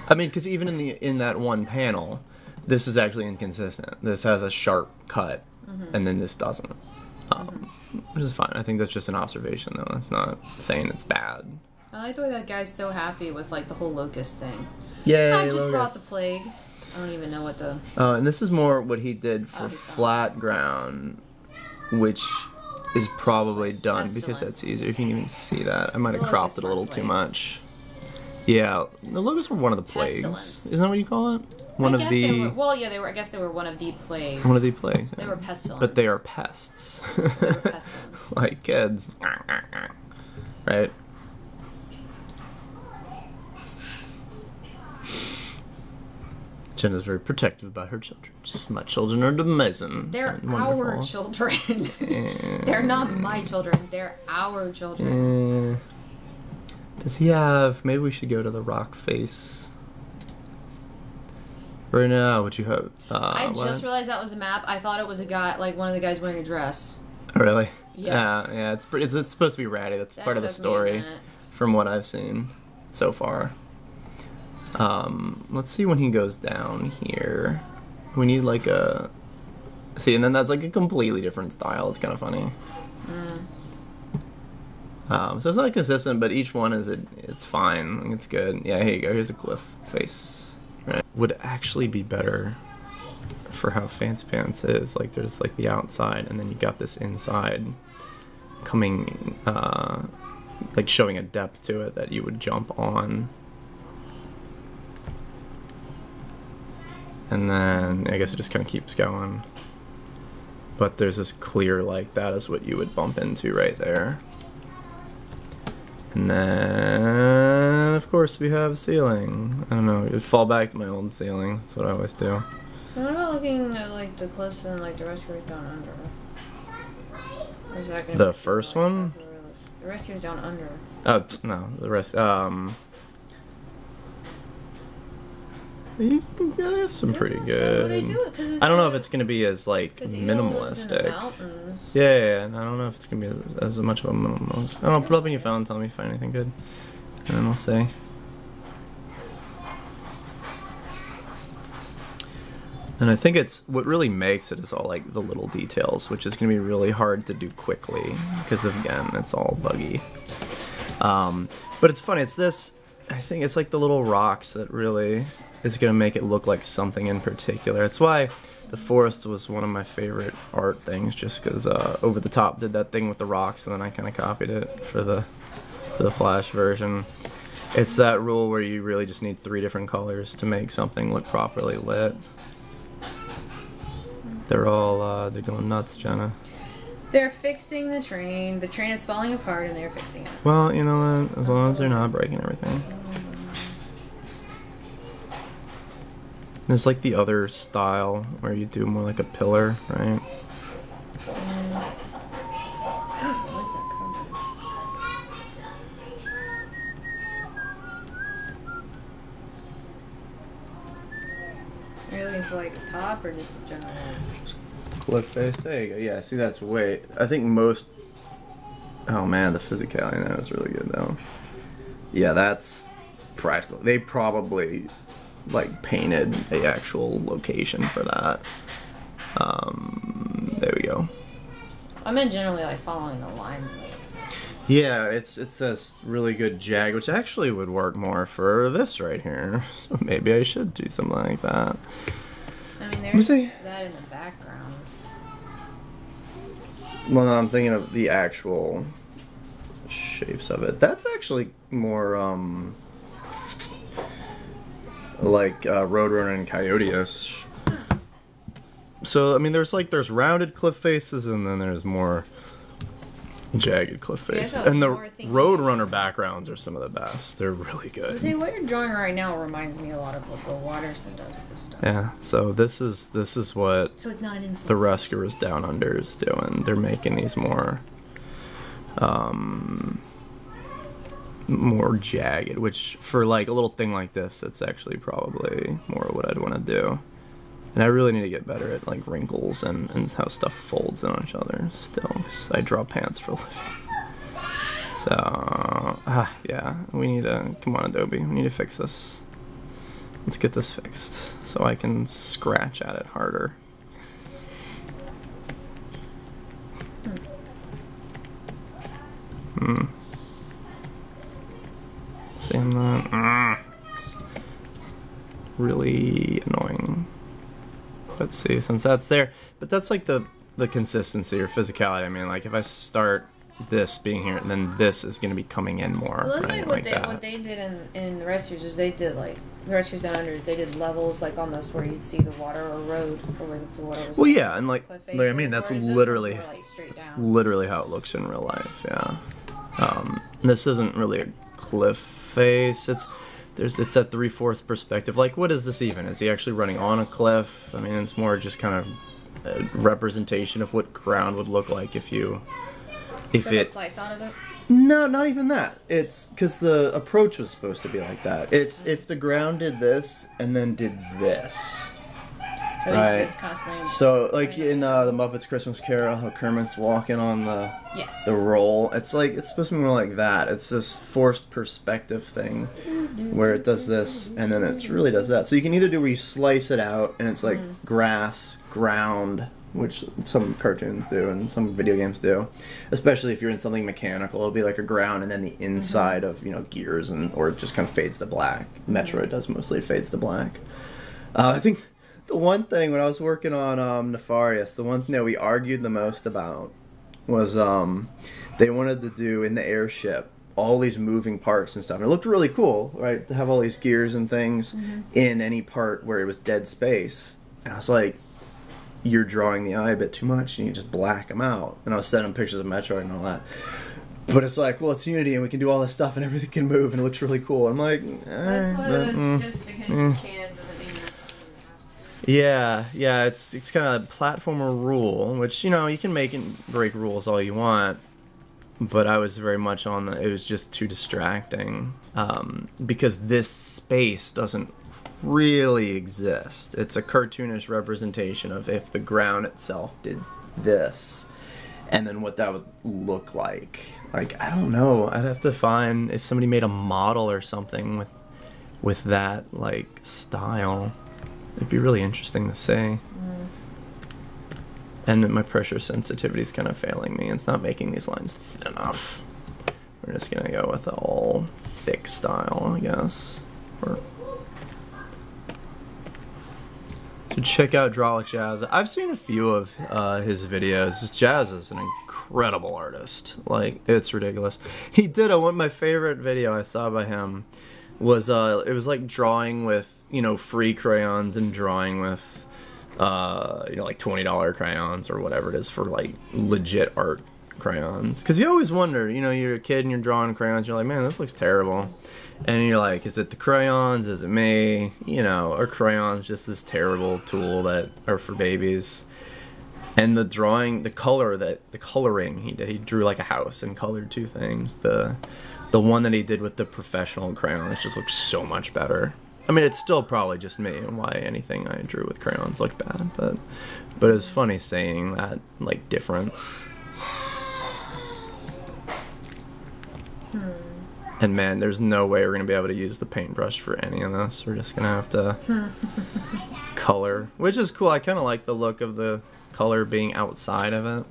I mean, because even in that one panel, this is actually inconsistent. This has a sharp cut, and then this doesn't. Which is fine. I think that's just an observation, though. It's not saying it's bad. I like the way that guy's so happy with, like, the whole locust thing. Yeah, I just brought the plague. I don't even know what the... and this is more what he did for flat ground, which is probably done because that's easier. If you can even see that. I might have cropped it a little too much. Yeah, the logos were one of the plagues. Pestilence. Isn't that what you call it? One I of guess the. they were, well, yeah, they were. I guess they were one of the plagues. One of the plagues. They were pestilence. But they are pests. They were pestilence. Like kids. Right? Jenna's very protective about her children. Just my children are amazing. They're and our wonderful. children. They're not my children. They're our children. Does he have... Maybe we should go to the rock face. Right now, what you have? I what? just realized that was a map. I thought it was a guy, like one of the guys wearing a dress. Oh, really? Yes. Yeah, it's pretty. It's supposed to be ratty. That's part of the took me a story, minute. from what I've seen so far. Let's see when he goes down here. We need like a... See, and then that's like a completely different style. It's kind of funny. So it's not consistent, but each one it's fine. It's good. Yeah, here you go. Here's a cliff face. Right. Would actually be better for how Fancy Pants is. Like there's like the outside, and then you got this inside coming, like showing a depth to it that you would jump on. And then I guess it just kind of keeps going. But there's this clear, like that is what you would bump into right there. And then, of course, we have ceiling. I don't know, it'd fall back to my old ceiling. That's what I always do. What about looking at like the cliffs and like the rescuers down under? Or is that gonna The be first like, one? The rescuers down under. Oh, no, the rest, that's some pretty good. I don't know if it's gonna be as like minimalistic. Yeah, I don't know if it's gonna be as much of a minimalist. I don't know, put it up on your phone and tell me if you find anything good. And then I'll say. And I think it's what really makes it is all like the little details, which is gonna be really hard to do quickly because again, it's all buggy. But it's funny, it's this, I think it's like the little rocks that really is gonna make it look like something in particular. It's why the forest was one of my favorite art things, just because Over the Top did that thing with the rocks, and then I kind of copied it for the Flash version. It's that rule where you really just need 3 different colors to make something look properly lit. They're all they're going nuts, Jenna. They're fixing the train. The train is falling apart, and they're fixing it. Well, you know what? As long as they're not breaking everything. There's like the other style where you do more like a pillar, right? Are you looking for like a top or just a general? Cliff face. There you go. Yeah, see that's way. I think most. Oh man, the physicality in that is really good though. Yeah, that's practical. They probably like painted a actual location for that. There we go. I meant generally like following the lines and stuff. Yeah, it's this really good jag, which actually would work more for this right here. So maybe I should do something like that. I mean, me there's see. that in the background. Well, no, I'm thinking of the actual shapes of it. That's actually more like Roadrunner and Coyote-ish. So I mean, there's rounded cliff faces, and then there's more jagged cliff faces. And the Roadrunner backgrounds are some of the best. They're really good. See, what you're drawing right now reminds me a lot of what the Watterson does with this stuff. Yeah. So this is what So it's not an insult. the Rescuers Down Under is doing. They're making these more more jagged, which for like a little thing like this, it's actually probably more what I'd want to do. And I really need to get better at like wrinkles and how stuff folds in on each other still, because I draw pants for a living. So, yeah, we need to, come on Adobe, we need to fix this. Let's get this fixed so I can scratch at it harder. Seeing that? It's really annoying. But see, since that's there, but that's like the consistency or physicality. I mean, like if I start this being here, and then this is going to be coming in more. Well, that's right? like that. what they did in the Rescuers is they did like the Rescuers Down Under is they did levels like almost where you'd see the water or road or where the water was. Well, like, yeah, and like I mean that's literally literally how it looks in real life. Yeah. This isn't really a cliff face. It's at 3/4 perspective. Like, what is this even? Is he actually running on a cliff? I mean, it's more just kind of a representation of what ground would look like if it slice out of it. No, not even that. It's because the approach was supposed to be like that. It's if the ground did this and then did this. So right. Constantly So, like in the Muppets Christmas Carol, how Kermit's walking on the roll. It's like it's supposed to be more like that. It's this forced perspective thing where it does this and then it really does that. So you can either do where you slice it out and it's like grass, ground, which some cartoons do and some video games do. Especially if you're in something mechanical, it'll be like a ground and then the inside of gears or it just kind of fades to black. Metroid does mostly. It fades to black. I think. The one thing, when I was working on Nefarious, the one thing that we argued the most about was they wanted to do in the airship all these moving parts and stuff. And it looked really cool, right, to have all these gears and things in any part where it was dead space. And I was like, you're drawing the eye a bit too much, and you just black them out. And I was sending pictures of Metroid and all that. But it's like, well, it's Unity, and we can do all this stuff, and everything can move, and it looks really cool. I'm like, That's what it is, just because you can. Yeah, it's kind of a platformer rule, which, you can make and break rules all you want, but I was very much on it was just too distracting, because this space doesn't really exist. It's a cartoonish representation of if the ground itself did this, and then what that would look like. Like, I don't know, I'd have to find if somebody made a model or something with that, like, style. It'd be really interesting to see. And my pressure sensitivity is kind of failing me. It's not making these lines thin enough. We're just going to go with the all thick style, I guess. So check out Draw with Jazz. I've seen a few of his videos. Jazz is an incredible artist. Like, it's ridiculous. He did one of my favorite video I saw by him was it was like drawing with free crayons and drawing with like $20 crayons or whatever it is for like legit art crayons. Because you always wonder, you're a kid and you're drawing crayons, you're like, man, this looks terrible. And you're like, is it the crayons? Is it me? Are crayons just this terrible tool that are for babies? And the drawing, the coloring he did, he drew like a house and colored two things. The one that he did with the professional crayons just looks so much better. I mean, it's still probably just me and why anything I drew with crayons looked bad, but it's funny seeing that, like, difference. And man, there's no way we're going to be able to use the paintbrush for any of this. We're just going to have to color, which is cool. I kind of like the look of the color being outside of it.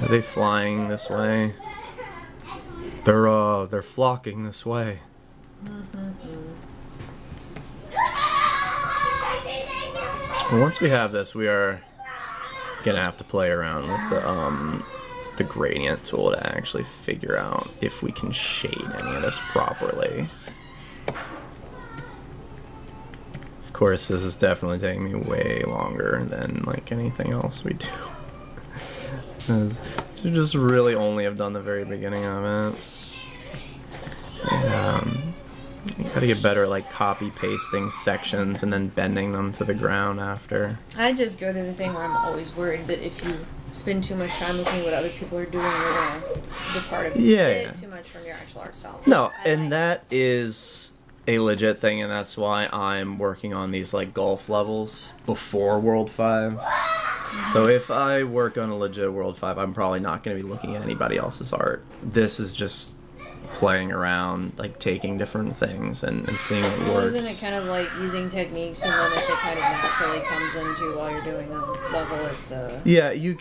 Are they flying this way? They're flocking this way. Well, once we have this, we are gonna have to play around with the gradient tool to actually figure out if we can shade any of this properly. Of course, this is definitely taking me way longer than like anything else we do. You just really only have done the very beginning of it. And, you gotta get better at like copy pasting sections and then bending them to the ground after. I just go through the thing where I'm always worried that if you spend too much time looking at what other people are doing, you're gonna depart a bit too much from your actual art style. No, and that is a legit thing, and that's why I'm working on these like golf levels before World 5. So if I work on a legit World 5, I'm probably not going to be looking at anybody else's art. This is just playing around, like taking different things and seeing what works. Isn't it kind of like using techniques, and then if it kind of naturally comes into while you're doing a level, it's Yeah, you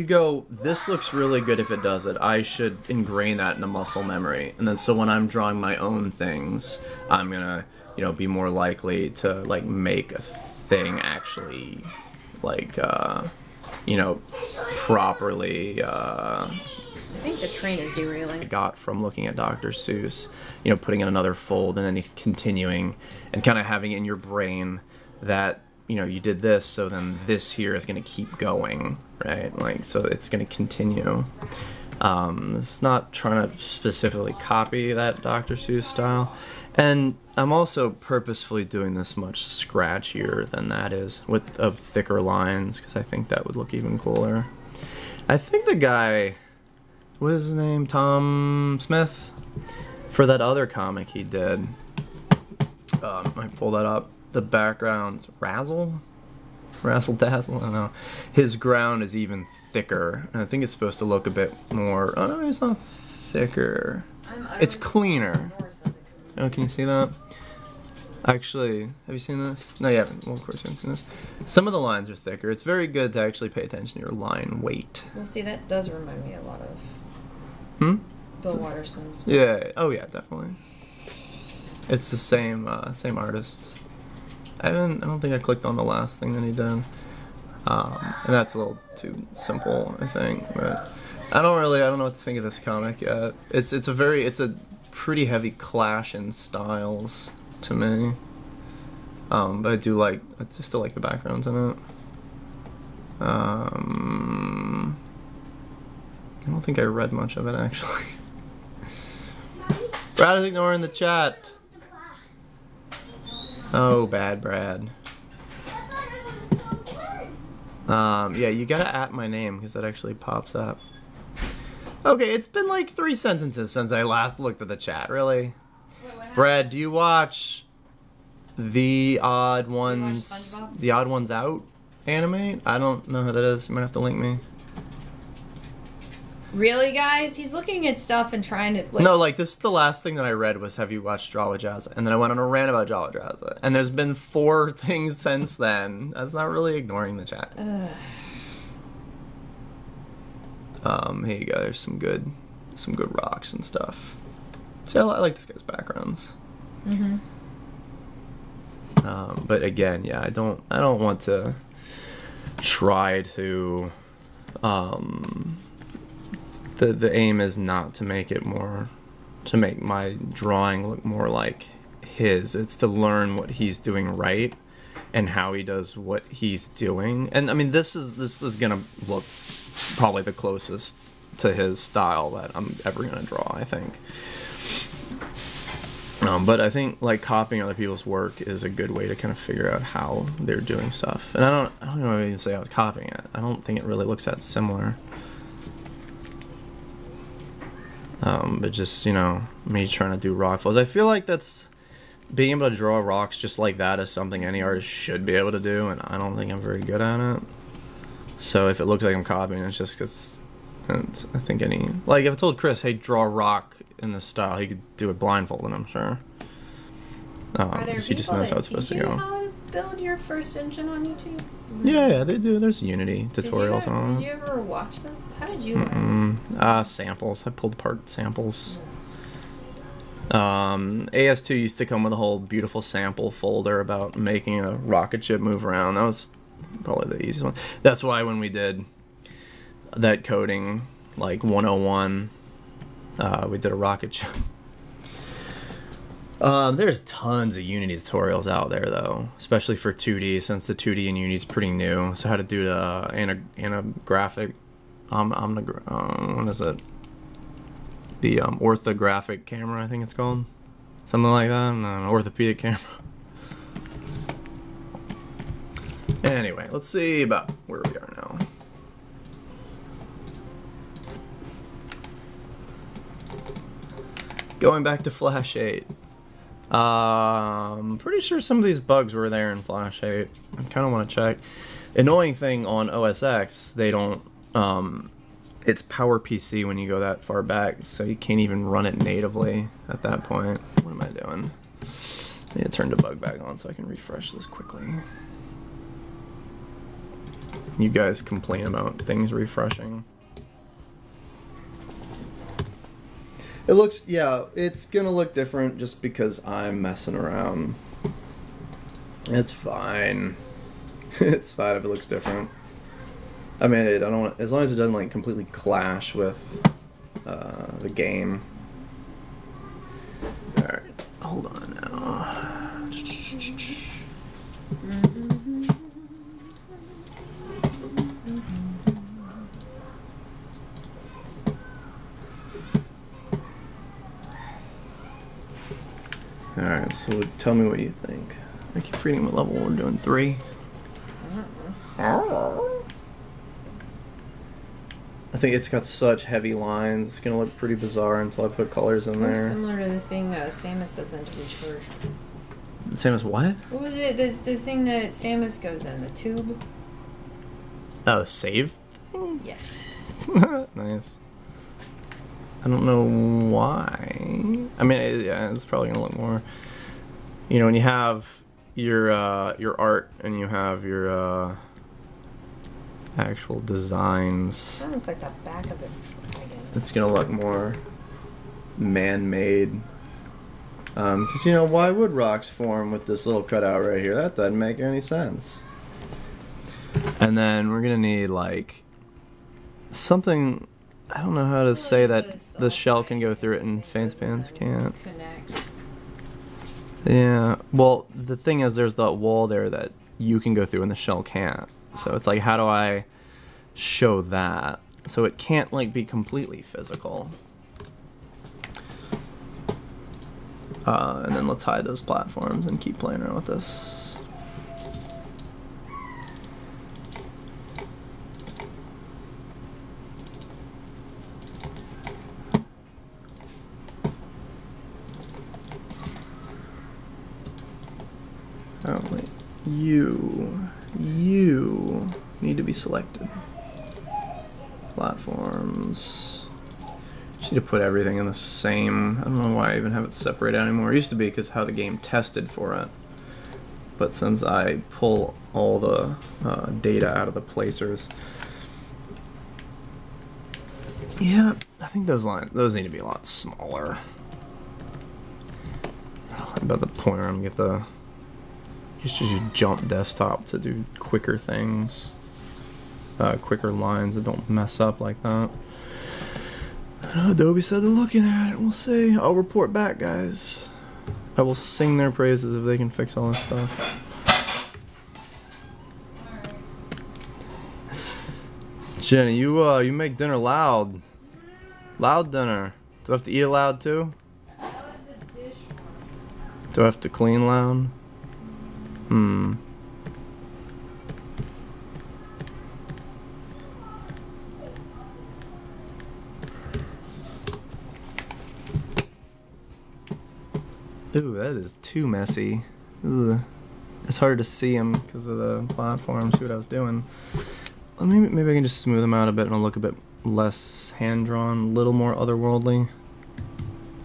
go, this looks really good if it does it. I should ingrain that in the muscle memory. And then so when I'm drawing my own things, I'm going to, be more likely to like make a thing actually like, you know, properly, I think the train is derailing. I got from looking at Dr. Seuss, you know, putting in another fold and then continuing and kind of having it in your brain that, you know, you did this, so then this here is going to keep going, right? Like, so it's going to continue. It's not trying to specifically copy that Dr. Seuss style. And I'm also purposefully doing this much scratchier than that is, with thicker lines, because I think that would look even cooler. I think the guy, what is his name, Tom Smith, for that other comic he did, I pull that up, the background's Razzle Dazzle, I don't know. His ground is even thicker, and I think it's supposed to look a bit more, oh no, it's not thicker, it's cleaner. Oh, can you see that? Actually, have you seen this? No, you haven't. Well, of course you haven't seen this. Some of the lines are thicker. It's very good to actually pay attention to your line weight. Well, see, that does remind me a lot of Bill Watterson's stuff. Yeah. Oh, yeah, definitely. It's the same same artist. I don't think I clicked on the last thing that he did. And that's a little too simple, I think. But I don't know what to think of this comic yet. It's a pretty heavy clash in styles to me. But I still like the backgrounds in it. I don't think I read much of it actually. Brad is ignoring the chat. Oh, bad Brad. Yeah, you gotta at my name because that actually pops up. Okay, it's been like 3 sentences since I last looked at the chat, really. Wait, Brad, do you watch The Odd Ones Out Animate? I don't know who that is. You might have to link me. Really, guys? He's looking at stuff and trying to... No, like, this is the last thing that I read was, have you watched Java Jazza? And then I went on a rant about Java Jazza. And there's been 4 things since then. That's not really ignoring the chat. Here you go. There's some good rocks and stuff. See, I like this guy's backgrounds. But again, yeah, I don't want to try to... The aim is not to make it more, to make my drawing look more like his. It's to learn what he's doing right and how he does what he's doing. And I mean, this is gonna look probably the closest to his style that I'm ever gonna draw, I think. But I think like copying other people's work is a good way to kind of figure out how they're doing stuff. And I don't know if you can say I was copying it. I don't think it really looks that similar. But just, you know, me trying to do rock flows. I feel like that's, being able to draw rocks just like that is something any artist should be able to do, and I don't think I'm very good at it. So if it looks like I'm copying, it's just because, I think like if I told Chris, hey, draw a rock in this style, he could do it blindfolded, I'm sure. Because he just knows how it's supposed to go. How to build your first engine on YouTube? Yeah, they do. There's Unity tutorials on it. Did you ever watch this? How did you learn? Samples. I pulled apart samples. AS2 used to come with a whole beautiful sample folder about making a rocket ship move around. That was probably the easiest one. That's why when we did that coding, like 101, we did a rocket ship. There's tons of Unity tutorials out there, though, especially for 2D, since the 2D in Unity is pretty new. So how to do the anographic, what is it? The orthographic camera, I think it's called. Something like that, an orthopedic camera. Anyway, let's see about where we are now. Going back to Flash 8. I'm pretty sure some of these bugs were there in Flash 8. I kind of want to check. Annoying thing on OS X, they don't, it's PowerPC when you go that far back, so you can't even run it natively at that point. What am I doing? I need to turn the bug back on so I can refresh this quickly. You guys complain about things refreshing. It looks, yeah, it's gonna look different just because I'm messing around. It's fine. It's fine if it looks different. I mean, I don't want, as long as it doesn't like completely clash with the game. All right, hold on now. All right, so tell me what you think. I keep forgetting what level we're doing. 3. I think it's got such heavy lines. It's gonna look pretty bizarre until I put colors in there. Similar to the thing Samus does in Recharge. Samus what? What was it? The thing that Samus goes in, the tube? Oh, the save thing? Yes. Nice. I don't know why. I mean, yeah, it's probably gonna look more. You know, when you have your art and you have your actual designs. That looks like the back of a dragon. It's gonna look more man-made. Because, you know, why would rocks form with this little cutout right here? That doesn't make any sense. And then we're gonna need, like, something... I don't know how to say that the shell can go through it and Fancy Pants can't. Connects. Yeah. Well, the thing is, there's that wall there that you can go through and the shell can't. So it's like, how do I show that? So it can't, like, be completely physical. And then let's hide those platforms and keep playing around with this. Oh, wait. You need to be selected. Platforms. Should have put everything in the same. I don't know why I even have it separated anymore. It used to be because how the game tested for it. But since I pull all the data out of the placers. Yeah, I think those need to be a lot smaller. How about the pointer? I'm gonna get the. Just use jump desktop to do quicker things. Quicker lines that don't mess up like that. I know Adobe said they're looking at it. We'll see. I'll report back, guys. I will sing their praises if they can fix all this stuff. Jenny, you make dinner loud. Loud dinner. Do I have to eat it loud too? Do I have to clean loud? Hmm. Ooh, that is too messy. Ugh. It's hard to see them because of the platform. See what I was doing. Maybe I can just smooth them out a bit and it'll look a bit less hand-drawn, a little more otherworldly.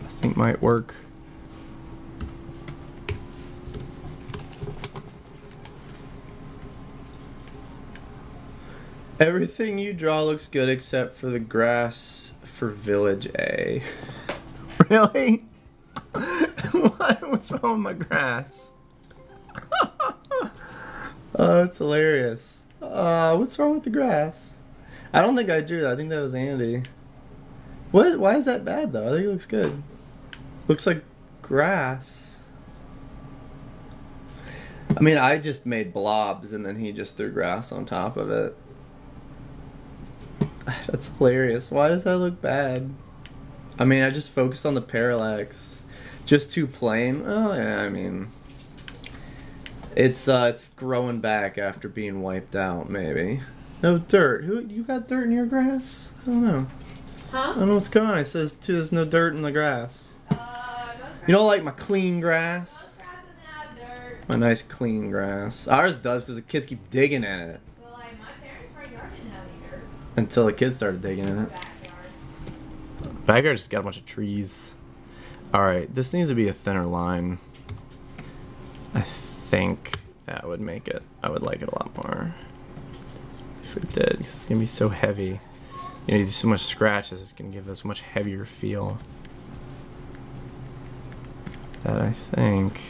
I think might work. Everything you draw looks good except for the grass for Village A. Really? What's wrong with my grass? Oh, it's hilarious. What's wrong with the grass? I don't think I drew that. I think that was Andy. What? Why is that bad though? I think it looks good. Looks like grass. I mean, I just made blobs and then he just threw grass on top of it. That's hilarious. Why does that look bad? I mean, I just focused on the parallax. Just too plain. Oh yeah, I mean, it's growing back after being wiped out. Maybe. No dirt. You got dirt in your grass? I don't know. Huh? I don't know what's going on. It says too, there's no dirt in the grass. You don't like my clean grass? Most grass doesn't have dirt. My nice clean grass. Ours does because the kids keep digging in it. Well, like my parents' front yard didn't have any dirt. Until the kids started digging in it. Backyard. Backyard just got a bunch of trees. Alright, this needs to be a thinner line. I think that would make it. I would like it a lot more if it did, because it's going to be so heavy. You know, you do so much scratches, it's going to give us a much heavier feel. That I think.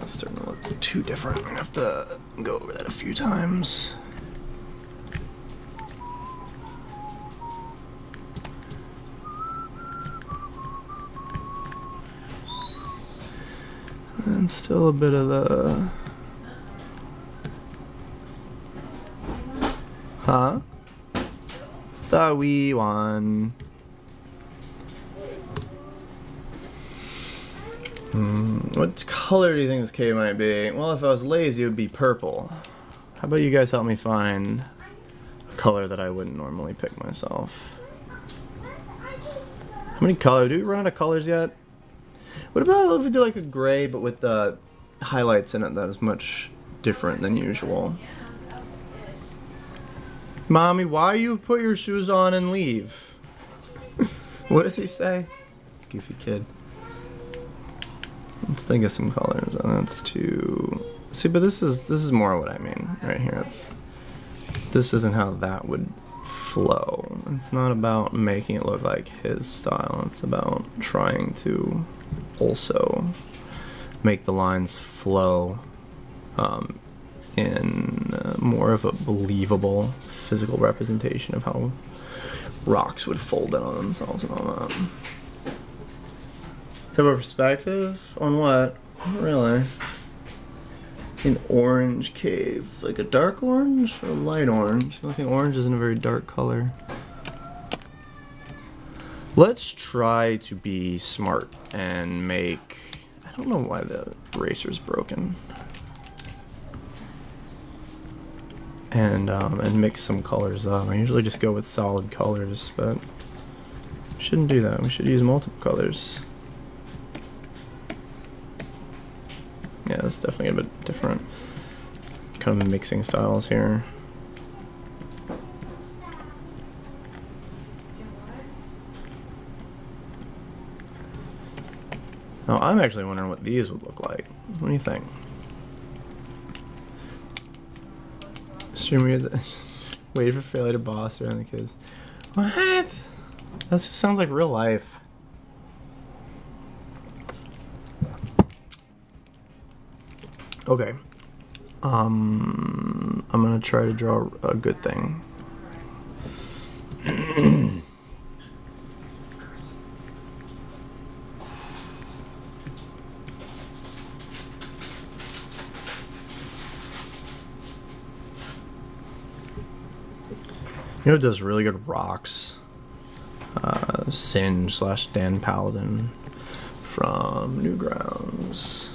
That's starting to look too different. I'm gonna have to go over that a few times. And still a bit of the... Huh? The wee one. What color do you think this cave might be? Well, if I was lazy, it would be purple. How about you guys help me find a color that I wouldn't normally pick myself? How many colors? Do we run out of colors yet? What about if we do like a gray, but with the highlights in it that is much different than usual? Mommy, why you put your shoes on and leave? What does he say? Goofy kid. Let's think of some colors. Oh, that's too... See, but this is more what I mean right here. This isn't how that would flow. It's not about making it look like his style. It's about trying to also make the lines flow in more of a believable physical representation of how rocks would fold in on themselves and all that. To have a perspective on what? Not really. An orange cave, like a dark orange or a light orange? I think orange isn't a very dark color. Let's try to be smart and make... I don't know why the eraser's broken. And mix some colors up. I usually just go with solid colors, but we shouldn't do that. We should use multiple colors. Yeah, that's definitely a bit different. Kind of mixing styles here. Now, I'm actually wondering what these would look like. What do you think? Wait for failure to boss around the kids. What? That just sounds like real life. Okay. I'm gonna try to draw a good thing. You know who does really good rocks? Singe/Dan Paladin from Newgrounds.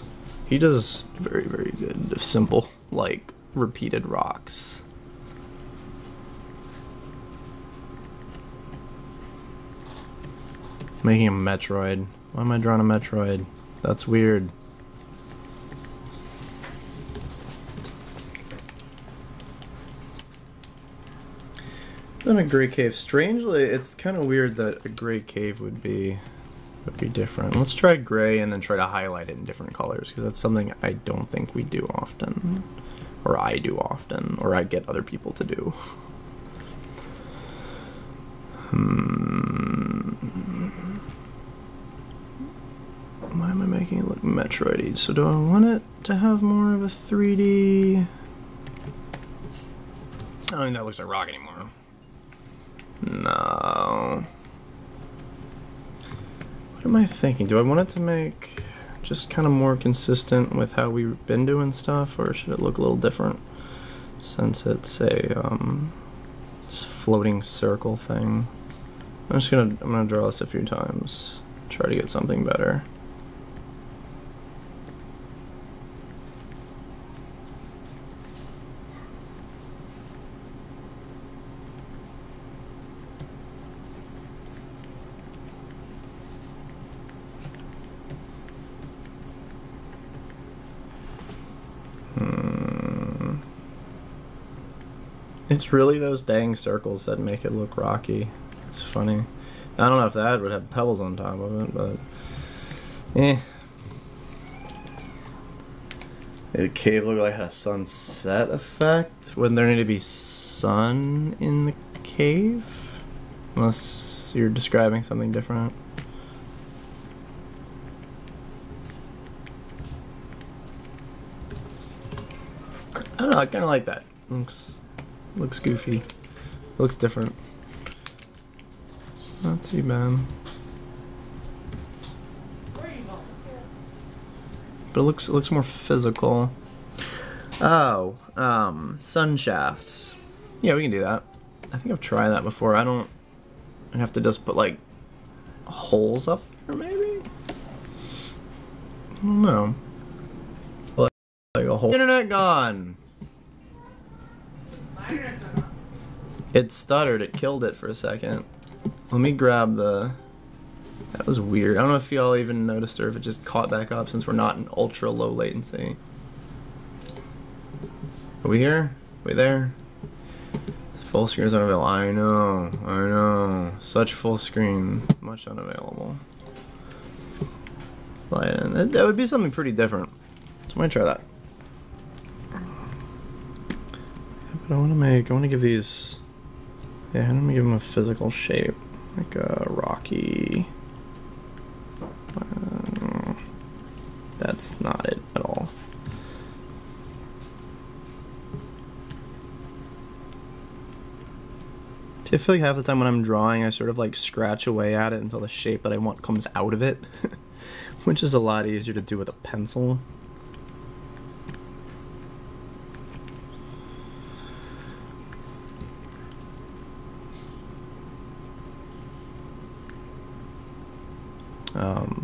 He does very, very good, simple, like, repeated rocks. Making a Metroid. Why am I drawing a Metroid? That's weird. Then a gray cave. Strangely, it's kind of weird that a gray cave would be different. Let's try gray and then try to highlight it in different colors, because that's something I don't think we do often, or I do often, or I get other people to do. Why am I making it look Metroid-y? So do I want it to have more of a 3D? I don't think that looks like rock anymore. No. What am I thinking? Do I want it to make just kind of more consistent with how we've been doing stuff, or should it look a little different since it's a floating circle thing? I'm gonna draw this a few times, try to get something better. It's really those dang circles that make it look rocky. It's funny. I don't know if that would have pebbles on top of it, but eh. The cave looked like it had a sunset effect. Wouldn't there need to be sun in the cave? Unless you're describing something different. know, I kind of like that. Looks goofy. Looks different. Not too bad. But it looks more physical. Oh, sun shafts. Yeah, we can do that. I think I've tried that before. I'd have to just put like holes up there, maybe? I don't know. Like a whole internet gone. It stuttered, it killed it for a second. Let me grab the... That was weird. I don't know if y'all even noticed or if it just caught back up since we're not in ultra low latency. Are we here? Are we there? Full screen is unavailable. I know. Such full screen. Much unavailable. That would be something pretty different. So I'm gonna try that. But I want to give these... Yeah, let me give them a physical shape. Like a rocky... that's not it at all. See, I feel like half the time when I'm drawing, I sort of like scratch away at it until the shape that I want comes out of it. Which is a lot easier to do with a pencil.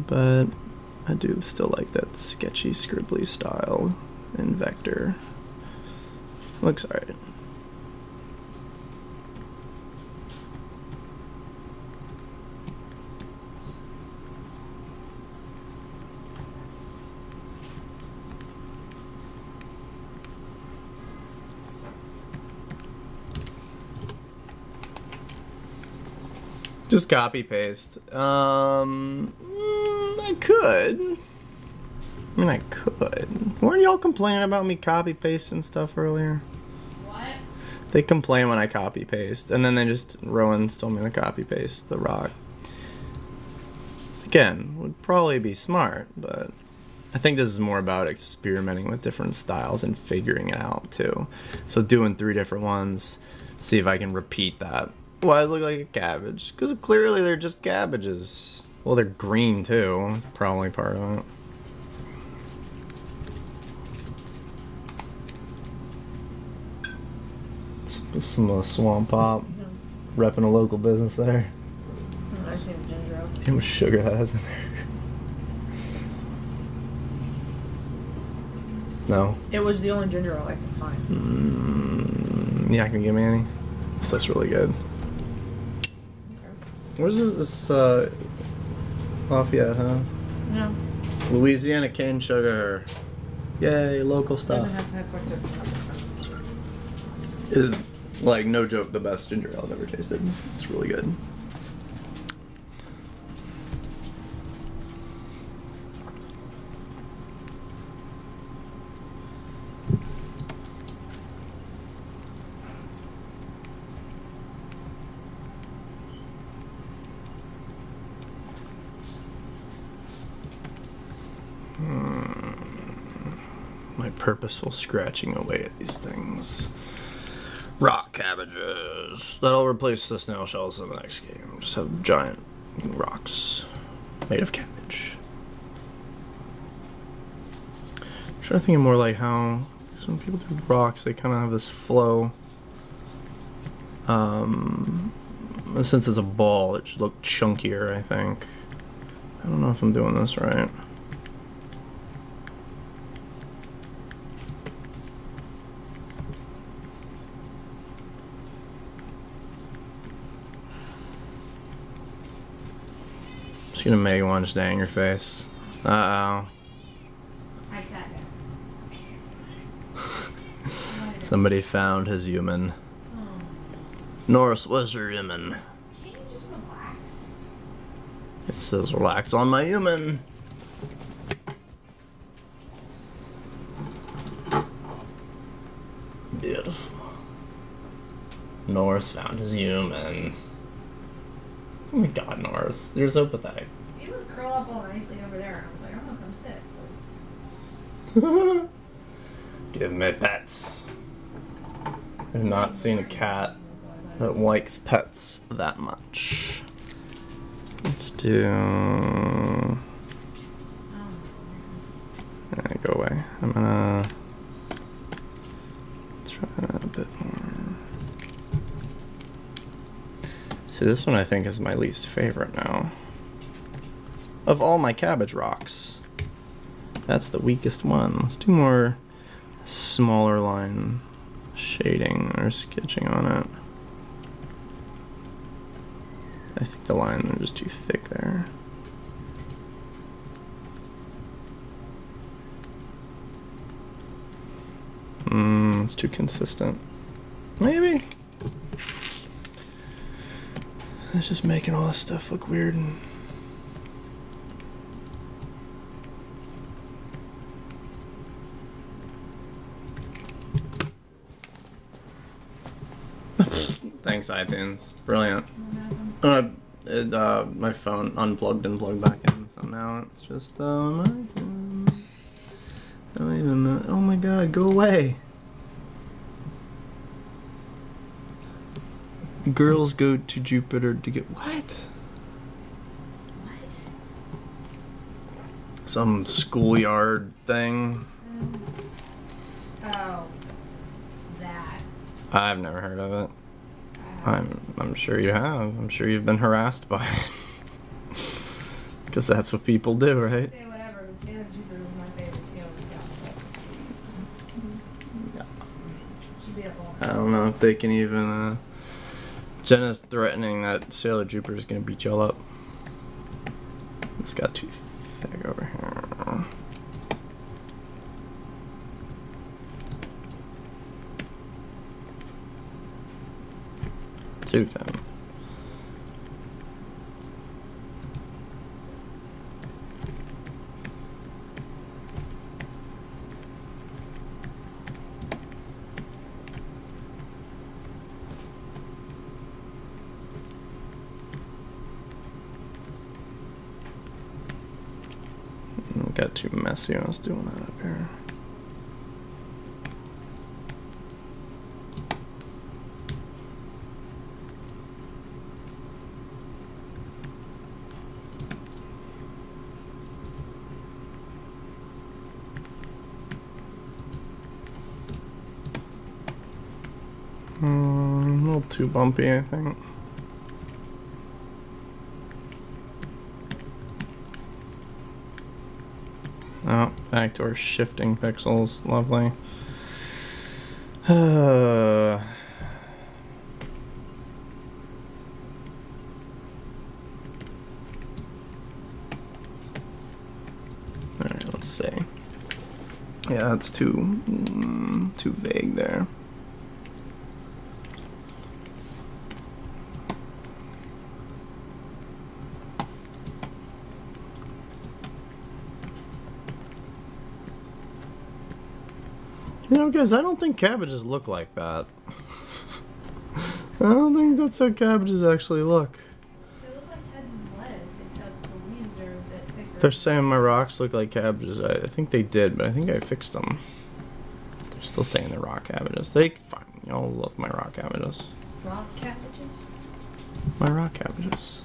But I do still like that sketchy, scribbly style in vector. Looks alright. Just copy paste. I could. I mean, I could. Weren't y'all complaining about me copy pasting stuff earlier? What? They complain when I copy paste, and then they just Rowan's told me to copy paste the rock. Again, would probably be smart, but I think this is more about experimenting with different styles and figuring it out too. So doing 3 different ones, see if I can repeat that. Why does it look like a cabbage? Because clearly they're just cabbages. Well, they're green too, probably part of it. Some of the swamp pop, repping a local business there. I see the ginger ale. How much sugar that has in there? No. It was the only ginger ale I could find. Yeah, can you give me any? This stuff's really good. Okay. Where's this Lafayette, huh? No. Louisiana cane sugar. Yay, local stuff. Doesn't have fructose. It is, like, no joke, the best ginger ale I've ever tasted. It's really good. My purposeful scratching away at these things. Rock cabbages. That'll replace the snail shells in the next game. Just have giant rocks made of cabbage. I'm trying to think more like how some people do rocks, they kind of have this flow. Since it's a ball, it should look chunkier, I think. I don't know if I'm doing this right. Just gonna make one just dang your face. Uh-oh. I sat down. Somebody found his human. Oh. Norris was your human. Can't you just relax? It says relax on my human. Beautiful. Norris found his human. Oh my god, Norris. You're so pathetic. You would curl up all nicely over there. I was like, I'm gonna come sit. Give me pets. I've not seen a cat that likes pets that much. Let's do... go away. I'm gonna try that a bit more. See, this one I think is my least favorite now. Of all my cabbage rocks, that's the weakest one. Let's do more smaller line shading or sketching on it. I think the lines are just too thick there. It's too consistent. Maybe. It's just making all this stuff look weird. Thanks, iTunes. Brilliant. My phone unplugged and plugged back in, so now it's just on iTunes. I don't even know. Oh my god, go away. Girls go to Jupiter to get what? What? Some schoolyard thing. Oh, that. I've never heard of it. I'm sure you have. I'm sure you've been harassed by it. Because that's what people do, right? Say whatever, but Sailor Jupiter was my favorite Sailor Scout. So. Should be a ball. I don't know if they can even. Jenna's threatening that Sailor Jupiter is gonna beat y'all up. It's got too thick over here. Too thin. Got too messy. I was doing that up here. A little too bumpy, I think. Oh, back to our shifting pixels. Lovely. Alright, let's see. Yeah, that's too vague there. You know, guys, I don't think cabbages look like that. I don't think that's how cabbages actually look. They look like heads and lettuce, except the leaves are a bit thicker. They're saying my rocks look like cabbages. I think they did, but I think I fixed them. They're still saying they're rock cabbages. They fine. Y'all love my rock cabbages. Rock cabbages? My rock cabbages.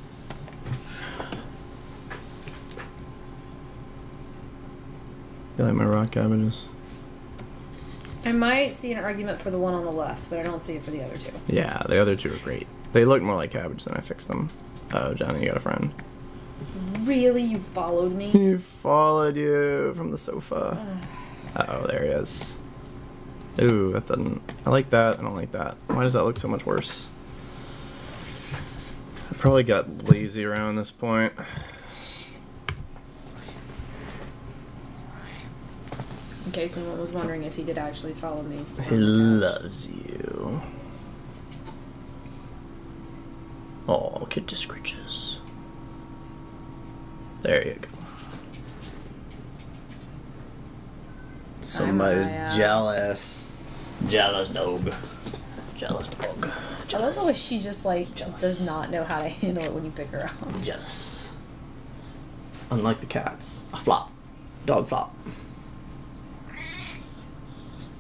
You like my rock cabbages? I might see an argument for the one on the left, but I don't see it for the other two. Yeah, the other two are great. They look more like cabbage than I fixed them. Oh, Johnny, you got a friend. Really? You followed me? He followed you from the sofa. Uh-oh, there he is. Ooh, that doesn't... I like that. I don't like that. Why does that look so much worse? I probably got lazy around this point. In case anyone was wondering if he did actually follow me. He loves you. Oh, kid just screeches. There you go. Somebody's jealous. Jealous dog. Jealous dog. I love the way she just like does not know how to handle it when you pick her up. Jealous. Unlike the cats. A flop. Dog flop.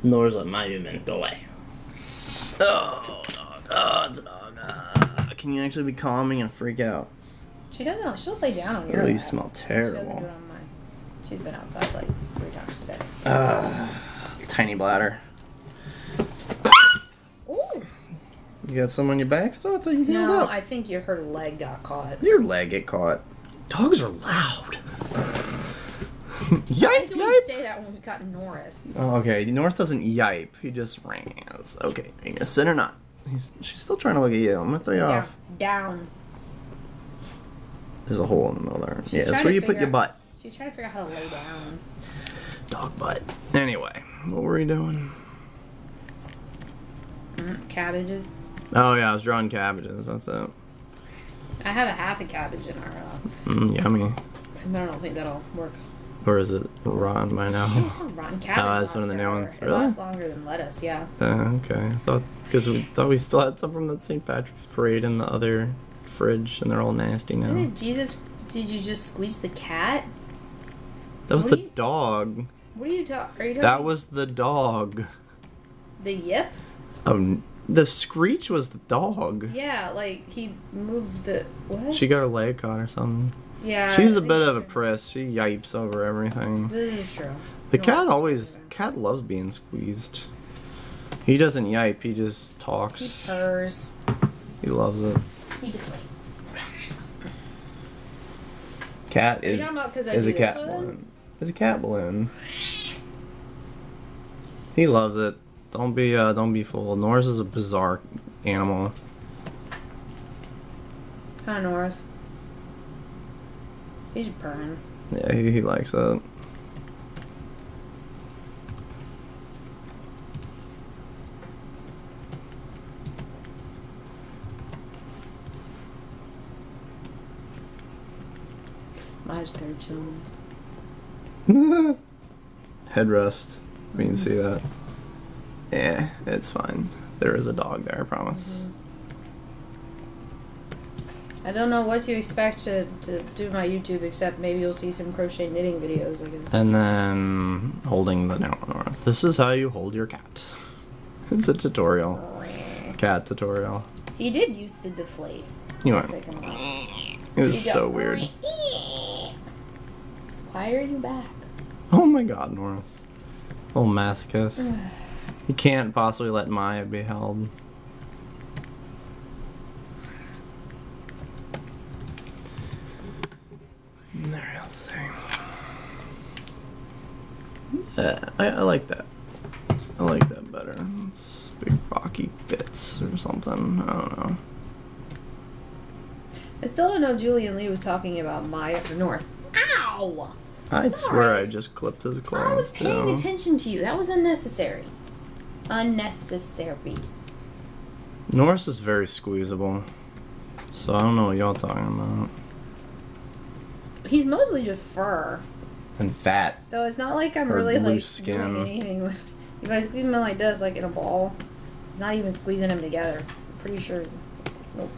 Nora's like, my human, go away. Oh, dog. Oh, it's a dog. Can you actually be calming and freak out? She doesn't. She'll lay down on your Oh, you lap. smell She doesn't do terrible. it on mine. She's been outside like 3 times today. Tiny bladder. Ooh. You got some on your back still? I thought you healed No, up. I think her leg got caught. Your leg get caught. Dogs are loud. Why Yipe, did we yipe. say that when we got Norris? Oh, okay, North doesn't yipe. He just rants. Okay, are you gonna sit or not? She's still trying to look at you. I'm gonna throw you off. Down. There's a hole in the middle there. She's Yeah, that's trying where to you put figure your out- butt. She's trying to figure out how to lay down. Dog butt. Anyway, what were we doing? Cabbages. Oh yeah, I was drawing cabbages. That's it. I have a half a cabbage in our. Yummy. I don't think that'll work. Or is it rotten by now? It's not rotten cabbage. Oh, that's one of the new ones. It Really? lasts longer than lettuce. Yeah. Okay. I thought because we thought we still had some from the St. Patrick's Parade in the other fridge, and they're all nasty now. Jesus, did you just squeeze the cat? That was What the are you- dog. What are you talking? Are you talking? That was the dog. the yip. Oh, the screech was the dog. Yeah, like he moved the what? She got her leg caught or something. yeah. She's I a think bit it's of a true. priss. She yipes over everything. This is true. The No, cat it's always, true. cat loves being squeezed. He doesn't yipe, he just He talks. purrs. He loves it. He deflates. Cat Are you is talking about because I a do cat this with him? balloon. Is a cat balloon. He loves it. Don't be fooled. Norris is a bizarre animal. Hi, Norris. He's purring. Yeah, he likes it. I just gotta chill this. Headrest. We can see that. Yeah, it's fine. There is a dog there, I promise. I don't know what to expect to do my YouTube, except maybe you'll see some crochet knitting videos, I guess. And then holding the nail Norris. This is how you hold your cat. It's a tutorial. Cat tutorial. He did used to deflate. You went. Pick him up. It was He'd so go, weird. Why are you back? Oh my god, Norris. Little masochist. He can't possibly let Maya be held. There, let's see. I like that. I like that better. It's big rocky bits or something. I don't know. I still don't know Julian Lee was talking about Maya or North. Ow! I'd swear I Norris. just clipped his I claws was paying too. attention to you. That was unnecessary. Unnecessary. Norris is very squeezable. So I don't know what y'all talking about. He's mostly just fur. And fat. So it's not like I'm Or really like loose skin. doing anything with. If I squeeze him like this, like in a ball, it's not even squeezing them together. I'm pretty sure. Nope.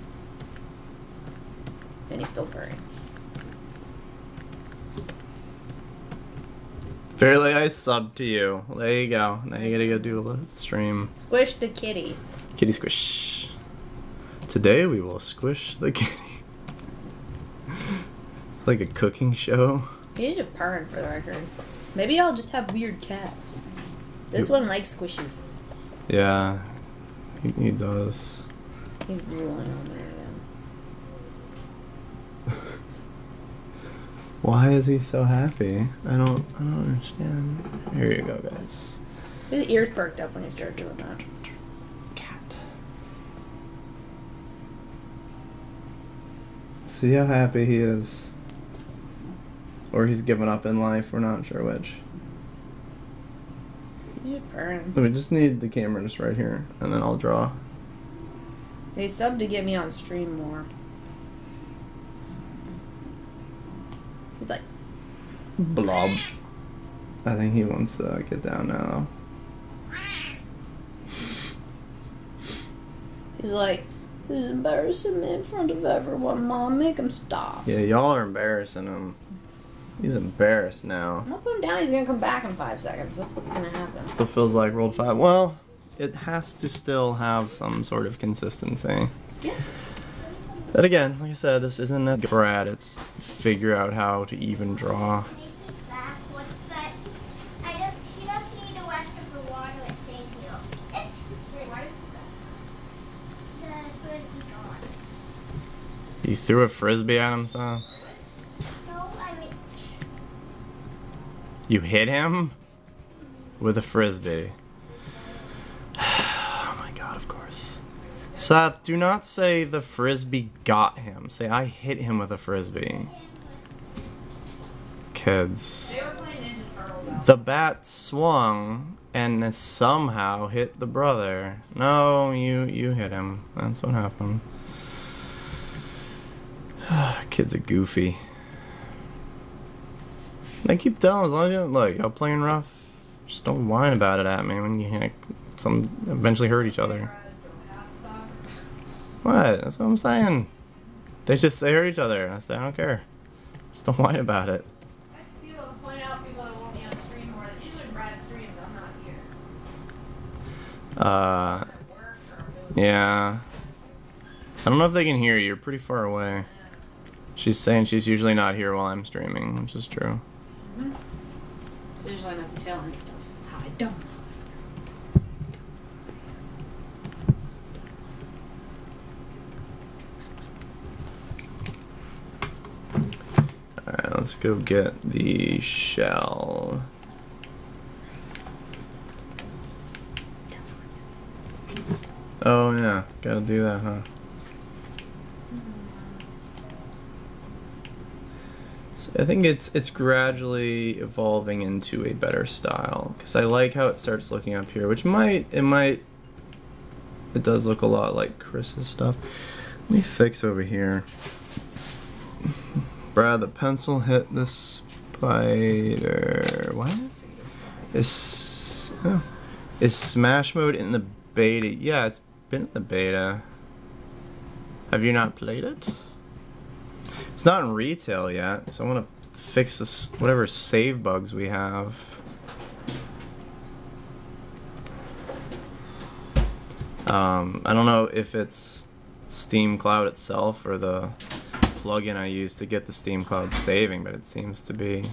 And he's still purring. Fairly I sub to you. There you go. Now you gotta go do a stream. Squish the kitty. Kitty squish. Today we will squish the kitty. It's like a cooking show. He's just purring for the record. Maybe I'll just have weird cats. This one likes squishes. Yeah, he does. He's drooling on there again. Why is he so happy? I don't understand. Here you go, guys. His ears perked up when he started doing that. Cat. See how happy he is. Or he's given up in life, we're not sure which. He's just purring. We just need the camera just right here, and then I'll draw. They subbed to get me on stream more. He's like, Blob. I think he wants to get down now. he's like, this is embarrassing me in front of everyone, Mom. Make him stop. Yeah, y'all are embarrassing him. He's embarrassed now. I'm gonna put him down. He's gonna come back in 5 seconds. That's what's gonna happen. Still feels like World 5. Well, it has to still have some sort of consistency. Yes. But again, like I said, this isn't a Brad, it's figure out how to even draw. He doesn't need the rest of the water at St. Hill. The frisbee gone. You threw a frisbee at him, son? No, I mean... You hit him? With a frisbee. Oh my god, of course. Seth, do not say the frisbee got him. Say I hit him with a frisbee. Kids. They were playing Ninja Turtles. The bat swung and it somehow hit the brother. No, you hit him. That's what happened. Kids are goofy. They keep telling us, like, y'all playing rough. Just don't whine about it at me when you eventually hurt each other. What? That's what I'm saying. They hurt each other. And I say, I don't care. Just don't whine about it. I feel point out people that won't be on stream more than usually Brad streams. I'm not here. Yeah. I don't know if they can hear you. You're pretty far away. She's saying she's usually not here while I'm streaming, which is true. Mm-hmm. Usually I'm at the tail end of stuff. I don't. Alright, let's go get the shell. Oh yeah, gotta do that, huh? So I think it's gradually evolving into a better style, because I like how it starts looking up here, which it does look a lot like Chris's stuff. Let me fix over here. Brad, the pencil hit the spider. What? Is Smash Mode in the beta? Yeah, it's been in the beta. Have you not played it? It's not in retail yet, so I want to fix this, whatever save bugs we have. I don't know if it's Steam Cloud itself or the plugin I use to get the Steam Cloud saving, but it seems to be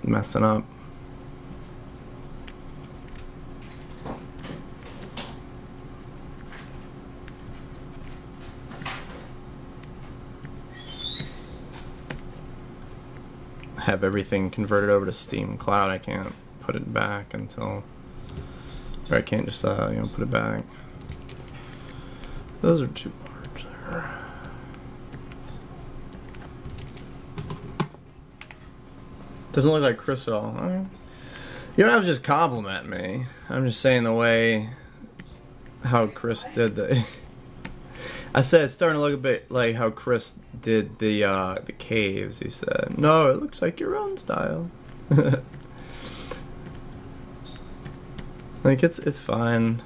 messing up. Have everything converted over to Steam Cloud. I can't put it back until, or I can't just put it back. Those are too large there. Doesn't look like Chris at all. Right. You don't have to just compliment me. I'm just saying the way how Chris did the. I said it's starting to look a bit like how Chris did the caves. He said, "No, it looks like your own style." Like it's fine.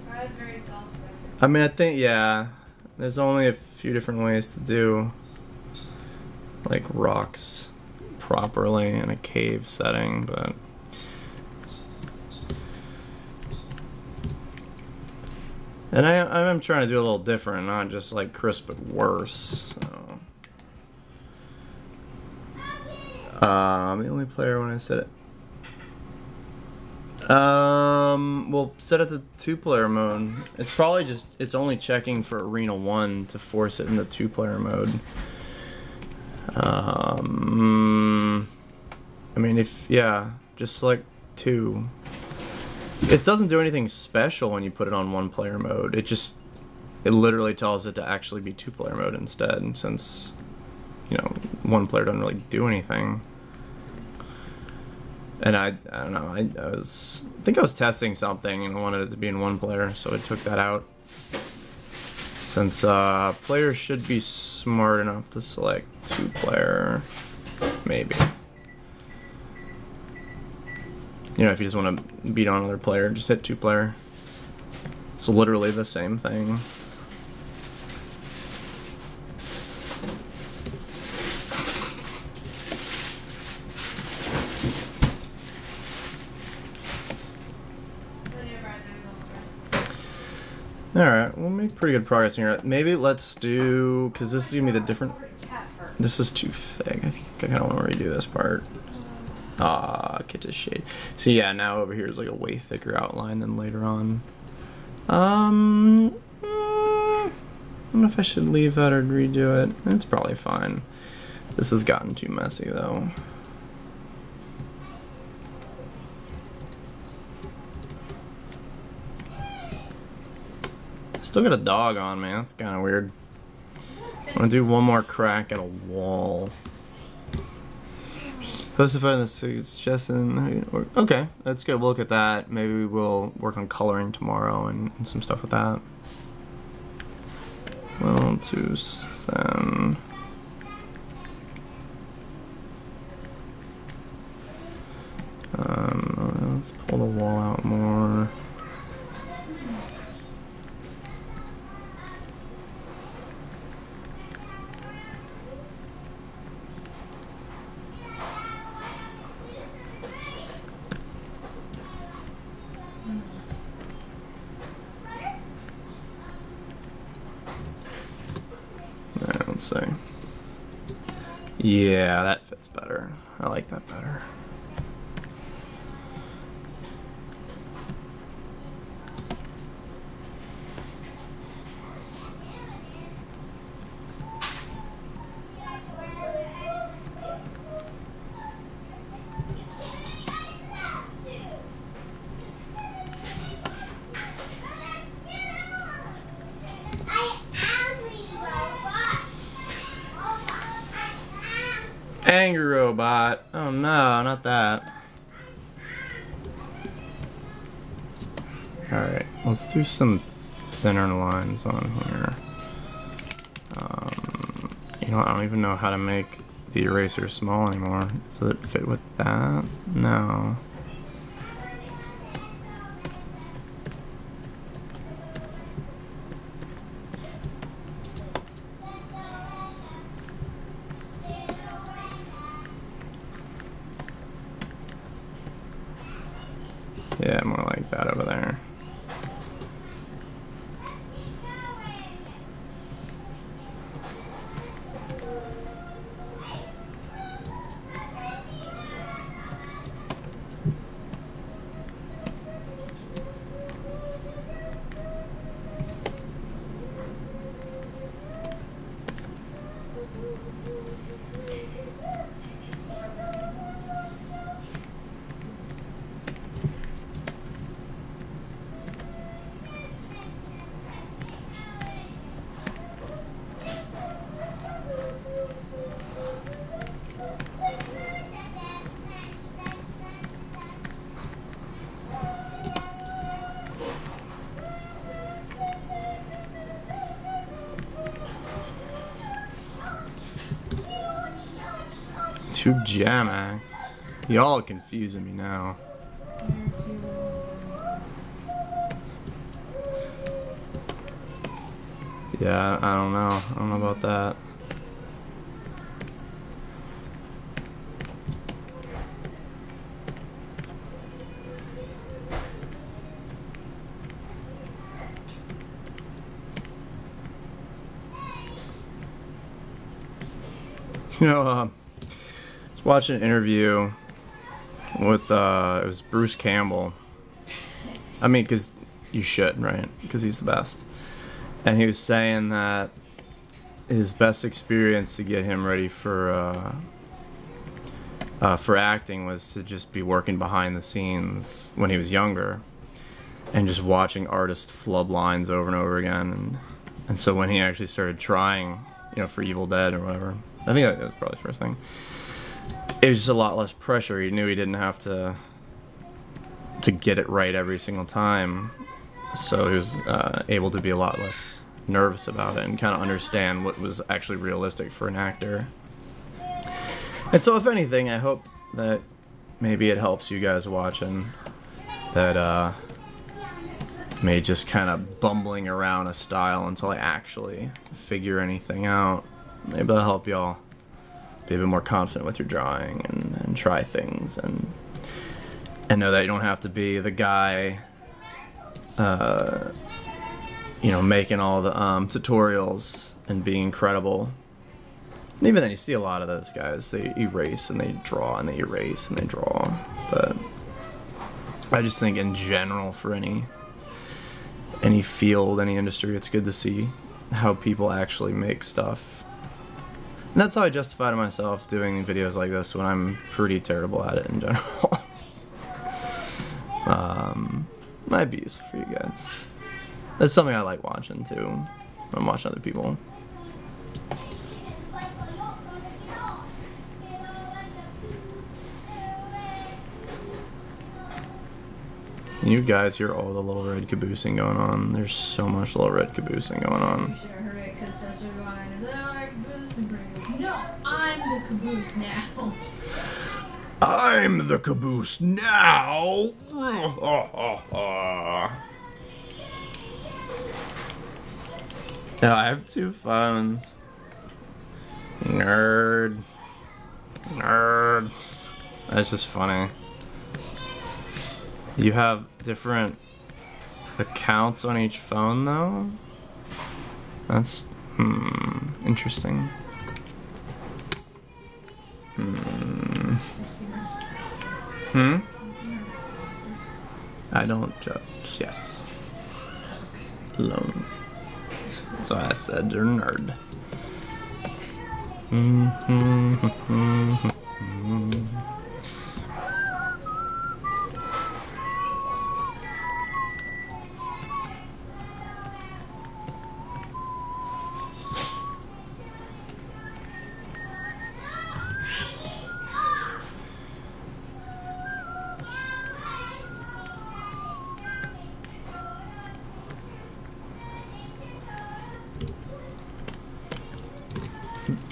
Brad's very self-aware. I mean, I think there's only a few different ways to do like rocks properly in a cave setting, but. And I'm trying to do a little different, not just like Chris, but worse. So. I'm the only player when I set it. We'll set it to 2-player mode. It's probably just, it's only checking for Arena 1 to force it into 2-player mode. I mean, just select 2. It doesn't do anything special when you put it on 1-player mode. It literally tells it to actually be 2-player mode instead, since, 1 player doesn't really do anything. And I don't know, I think I was testing something and I wanted it to be in 1 player, so I took that out. Since players should be smart enough to select 2-player, maybe. If you just want to beat on another player, just hit 2-player. It's literally the same thing. Alright, we'll make pretty good progress here. Maybe let's do, because this is going to be the different, this is too thick. I think I kind of want to redo this part. Get this shade. So yeah, now over here is like a way thicker outline than later on. I don't know if I should leave that or redo it. It's probably fine. This has gotten too messy though. Still got a dog on me, that's kind of weird. I'm gonna do one more crack at a wall. Specify the suggestion. Okay, that's good. We'll look at that. Maybe we'll work on coloring tomorrow and some stuff with that. Well, then. Let's pull the wall out more. Let's see. Yeah, that fits better. I like that better. Angry robot. Oh no, not that. Alright, let's do some thinner lines on here. You know what, I don't even know how to make the eraser small anymore. Does it fit with that? No. Yeah, more like that over there. Two Jamax. Y'all are confusing me now. Yeah, I don't know. I don't know about that. You know, I was watching an interview with, it was Bruce Campbell. I mean, because you should, right? Because he's the best. And he was saying that his best experience to get him ready for acting was to just be working behind the scenes when he was younger and just watching artists flub lines over and over again. And so when he actually started trying, you know, for Evil Dead or whatever, I think that was probably the first thing, it was just a lot less pressure. He knew he didn't have to get it right every single time. So he was able to be a lot less nervous about it and kind of understand what was actually realistic for an actor. And so if anything, I hope that maybe it helps you guys watching that me just kind of bumbling around a style until I actually figure anything out. Maybe that'll help y'all be a bit more confident with your drawing and try things and know that you don't have to be the guy, you know, making all the tutorials and being incredible. And even then, you see a lot of those guys. They erase and they draw and they erase and they draw. But I just think in general, for any field, any industry, it's good to see how people actually make stuff. And that's how I justify to myself doing videos like this when I'm pretty terrible at it in general. Might be useful for you guys. That's something I like watching too, when I'm watching other people. Can you guys hear all the little red caboosing going on? There's so much little red caboosing going on. You should have heard it because Sister going, little red caboose and bring it. No, I'm the caboose now. I'm the caboose now! Now I have 2 phones. Nerd. Nerd. That's just funny. You have different accounts on each phone, though? That's, interesting. I don't judge. Yes. Alone. That's why I said you're a nerd.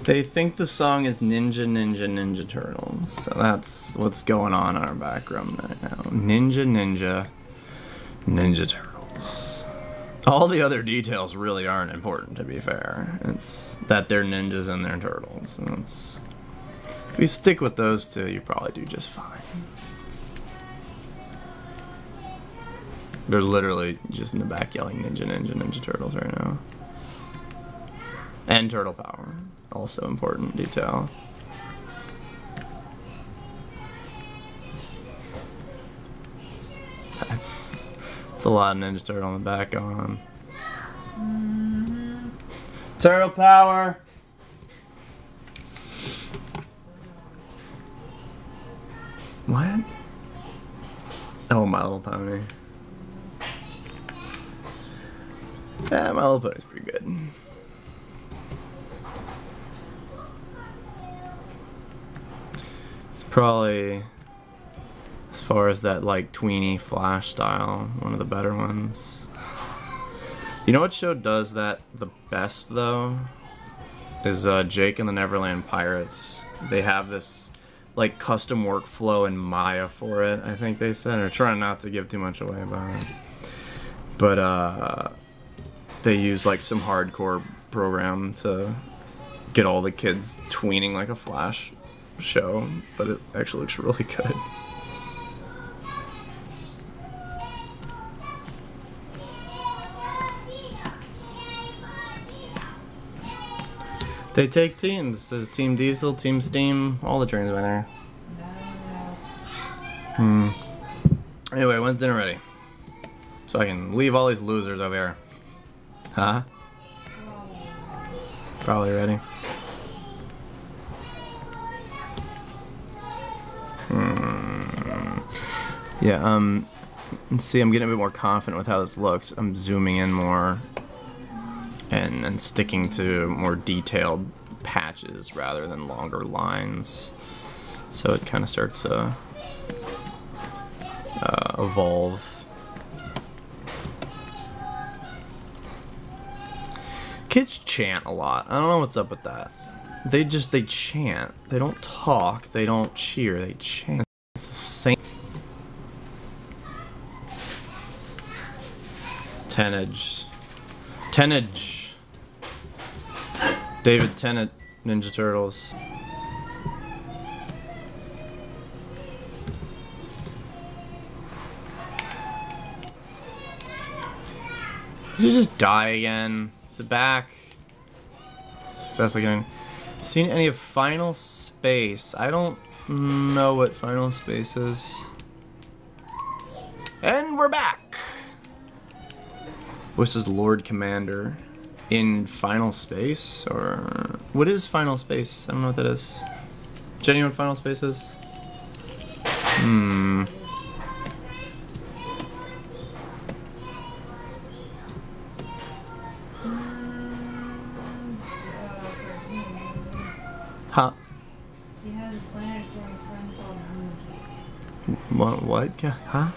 They think the song is Ninja Ninja Ninja Turtles, so that's what's going on in our background right now. Ninja Ninja Ninja Turtles. All the other details really aren't important, to be fair. It's that they're ninjas and they're turtles. And it's, if you stick with those two, you probably do just fine. They're literally just in the back yelling Ninja Ninja Ninja Turtles right now. And turtle power. Also important detail. That's a lot of Ninja Turtle in the back going on. Turtle power! What? Oh, My Little Pony. Yeah, My Little Pony's pretty good. Probably, as far as that like tweeny flash style, one of the better ones. You know what show does that the best though? Is Jake and the Neverland Pirates. They have this like custom workflow in Maya for it, I think they said. They're trying not to give too much away about it. But they use like some hardcore program to get all the kids tweening like a Flash show, but it actually looks really good. They take teams. There's Team Diesel, Team Steam, all the trains are there. Anyway, when's dinner ready? So I can leave all these losers over here. Huh? Probably ready. Yeah, let's see, I'm getting a bit more confident with how this looks. I'm zooming in more and sticking to more detailed patches rather than longer lines. So it kind of starts to evolve. Kids chant a lot. I don't know what's up with that. They chant. They don't talk. They don't cheer. They chant. It's the same. Tennage. David Tennant, Ninja Turtles. Did you just die again? Is it back? Successfully getting... Seen any of Final Space? I don't know what Final Space is. And we're back! This is Lord Commander in Final Space? Or... What is Final Space? I don't know what that is. Genuine Final Space is? Huh? He has a planet story friend called Mooncake. What? Huh? On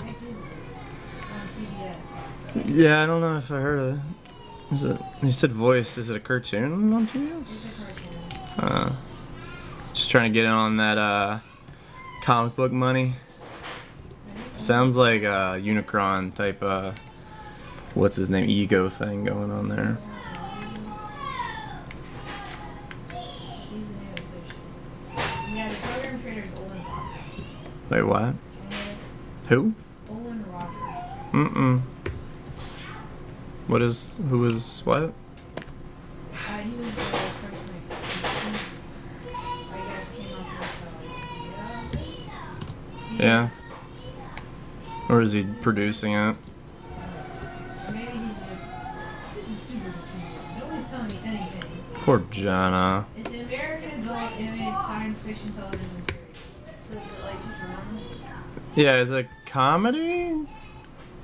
TBS. Yeah, I don't know if I heard of it. Is it? You said voice. Is it a cartoon on TBS? It's a cartoon. Just trying to get in on that comic book money. Sounds like a Unicron type what's his name, ego thing going on there. Yeah, the program creator is Olin Rogers. Wait, what? Who? Olin Rogers. Mm-mm. What is, who is, what? He was the person that, I guess, came up with the idea. Yeah. Or is he producing it? Or maybe he's just, this is super confusing. Nobody's telling me anything. Poor Jenna. It's an American adult animated science fiction television series. So is it like Futurama? Yeah, is it comedy?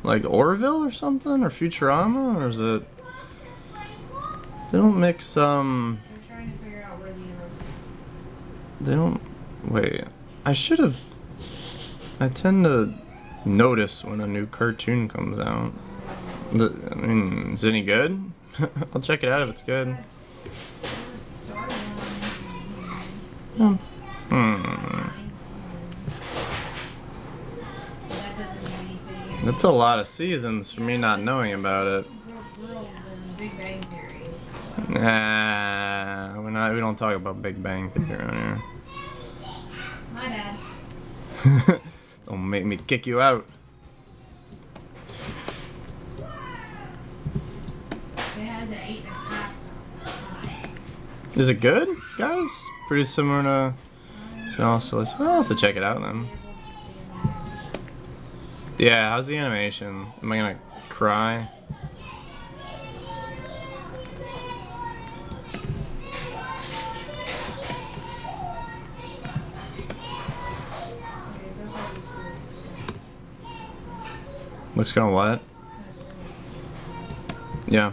Like Orville or something? Or Futurama? Or is it... They don't mix, They're trying to figure out where the universe is. They don't... Wait. I should have... I tend to notice when a new cartoon comes out. I mean, is it any good? I'll check it out if it's good. That doesn't mean anything. That's a lot of seasons for me not knowing about it. Girls in Big Bang Theory. Nah, we don't talk about Big Bang Theory around here. My bad. Don't make me kick you out. It has an 8.5 star. Is it good, guys? Pretty similar to... So also, I'll have to check it out then. Yeah, how's the animation? Am I gonna cry? Looks kinda what? Yeah.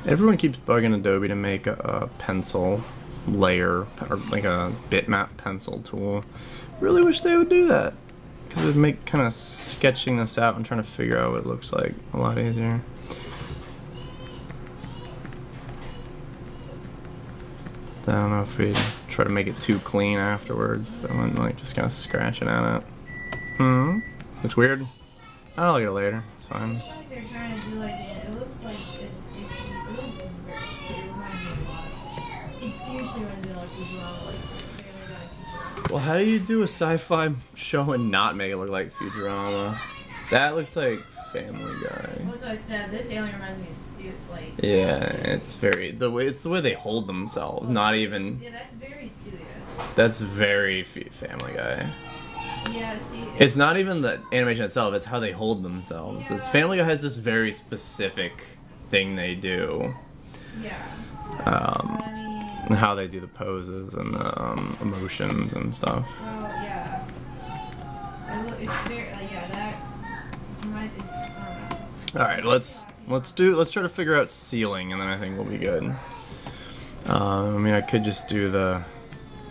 Everyone keeps bugging Adobe to make a pencil layer, or like a bitmap pencil tool. Really wish they would do that, because it would make kind of sketching this out and trying to figure out what it looks like a lot easier. I don't know if we'd try to make it too clean afterwards, if I went like just kind of scratching at it. Looks weird. I'll look at it later, it's fine. I feel like they're trying to do like, it looks like it reminds me a lot. It seriously reminds me of like Futurama, like Family Guy Futurama. Well, how do you do a sci-fi show and not make it look like Futurama? That looks like Family Guy. Well, so I said, this alien reminds me of like... Yeah, it's very, it's the way they hold themselves, not even... Yeah, that's very studious. That's very Family Guy. Yeah, see... It's not even the animation itself, it's how they hold themselves. Yeah. This Family Guy has this very specific thing they do. Yeah. And how they do the poses and the emotions and stuff. So, yeah. It's very, yeah, that... I don't know. Alright, let's try to figure out ceiling, and then I think we'll be good. I mean, I could just do the,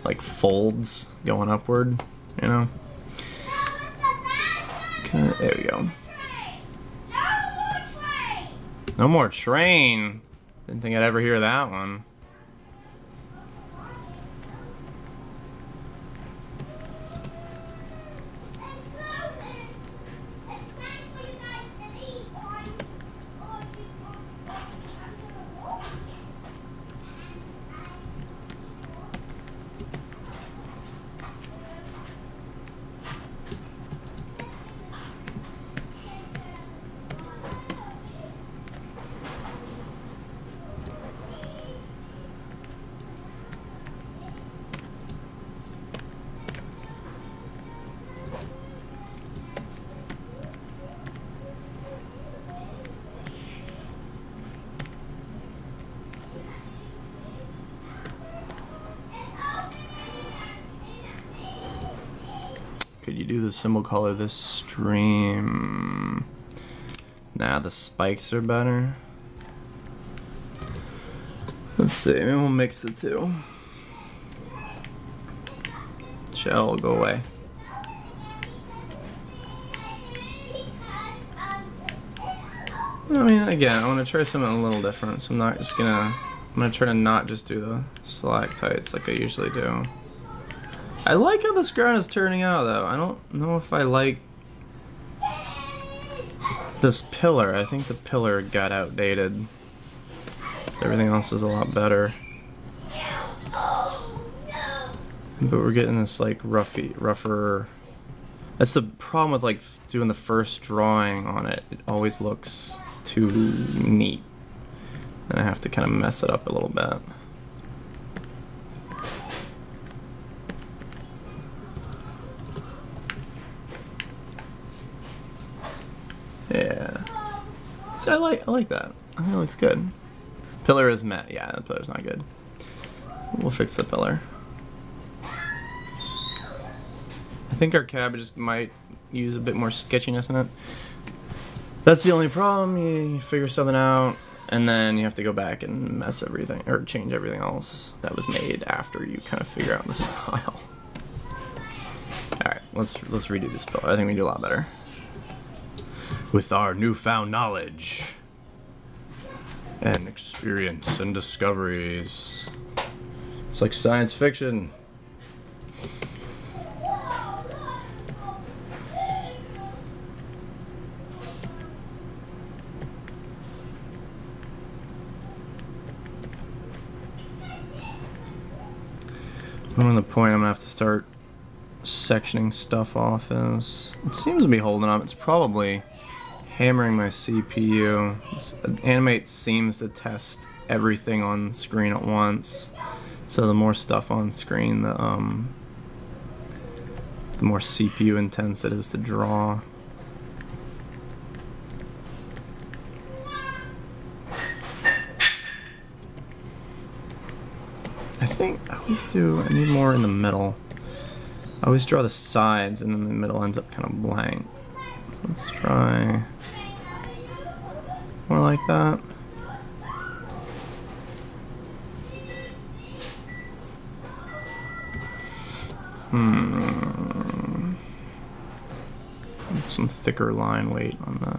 like, folds going upward, you know? Okay, there we go. No more train! Didn't think I'd ever hear that one. Could you do the symbol color this stream? Nah, the spikes are better. Let's see, maybe we'll mix the two. Shell will go away. I mean, again, I want to try something a little different, so I'm not just gonna... I'm gonna try to not just do the stalactites like I usually do. I like how this ground is turning out, though. I don't know if I like this pillar. I think the pillar got outdated. So everything else is a lot better. But we're getting this like rougher. That's the problem with like doing the first drawing on it. It always looks too neat. And I have to kind of mess it up a little bit. Yeah. So I like that. I think it looks good. Pillar is matte. Yeah, the pillar's not good. We'll fix the pillar. I think our cabbage might use a bit more sketchiness in it. That's the only problem. You figure something out, and then you have to go back and mess everything, or change everything else that was made after you kind of figure out the style. Alright, let's redo this pillar. I think we can do a lot better. With our newfound knowledge and experience and discoveries. It's like science fiction. I'm on the point I'm gonna have to start sectioning stuff off is. It seems to be holding up. It's probably hammering my CPU. Animate seems to test everything on screen at once. So the more stuff on screen, the more CPU intense it is to draw. I need more in the middle. I always draw the sides and then the middle ends up kind of blank. So let's try more like that. Some thicker line weight on the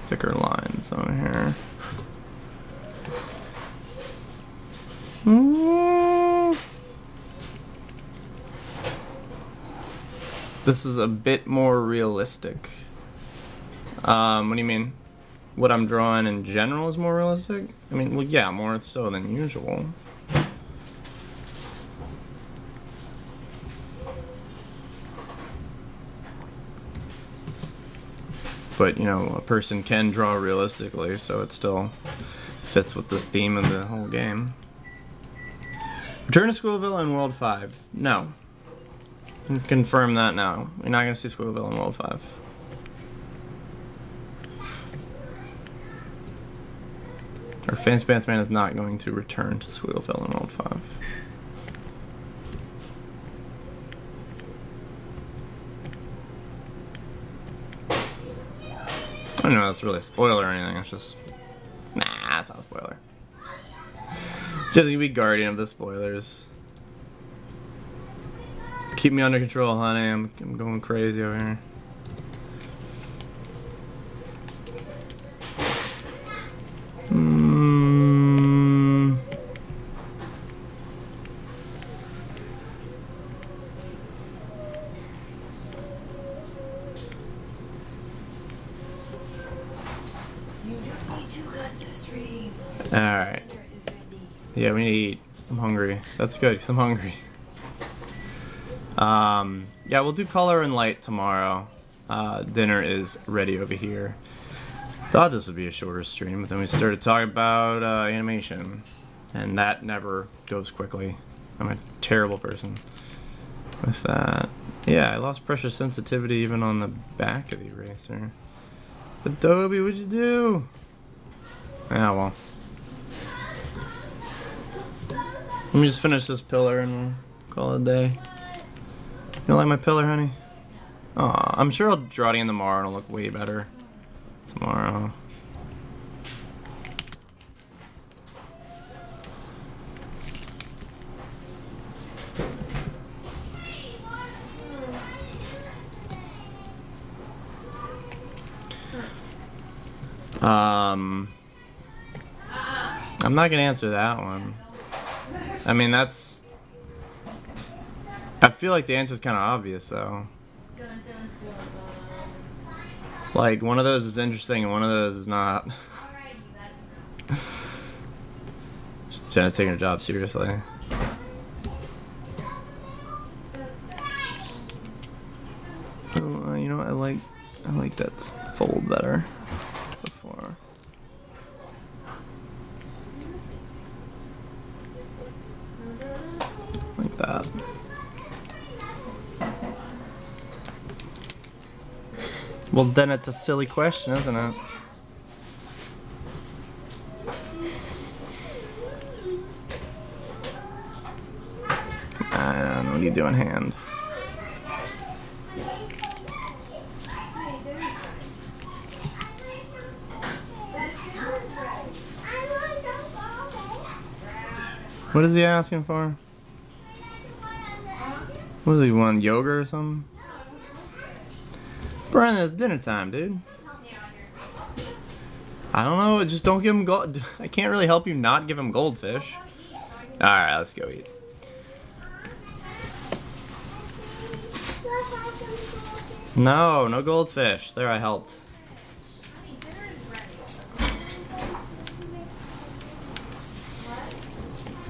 thicker lines over here. This is a bit more realistic. What do you mean? What I'm drawing in general is more realistic? I mean, well, yeah, more so than usual. But, you know, a person can draw realistically, so it still fits with the theme of the whole game. Return to Squillville in World 5. No. I can confirm that now. You're not going to see Squillville in World 5. Our Fancy Pants Man is not going to return to Squillville in World 5. I don't know if that's really a spoiler or anything. It's just... Nah, that's not a spoiler. Just you be guardian of the spoilers. Keep me under control, honey. I'm going crazy over here. Alright. Yeah, we need to eat. I'm hungry. That's good, because I'm hungry. Yeah, we'll do color and light tomorrow. Dinner is ready over here. Thought this would be a shorter stream, but then we started talking about animation. And that never goes quickly. I'm a terrible person with that. Yeah, I lost pressure sensitivity even on the back of the eraser. Adobe, what'd you do? Ah, well. Let me just finish this pillar and we'll call it a day. don't like my pillar, honey? Aw, I'm sure I'll draw it in tomorrow and it'll look way better tomorrow. I'm not gonna answer that one. I mean, that's... I feel like the answer's kind of obvious, though. Like, one of those is interesting and one of those is not. Just trying to take her job seriously. Oh, you know what? I like that fold better before. Like that. Well, then it's a silly question, isn't it? And what are you doing, hand? What is he asking for? What does he want? Yogurt or something? Brian, it's dinner time, dude. I don't know, just don't give him gold. I can't really help you not give him goldfish. Alright, let's go eat. No, no goldfish. There, I helped.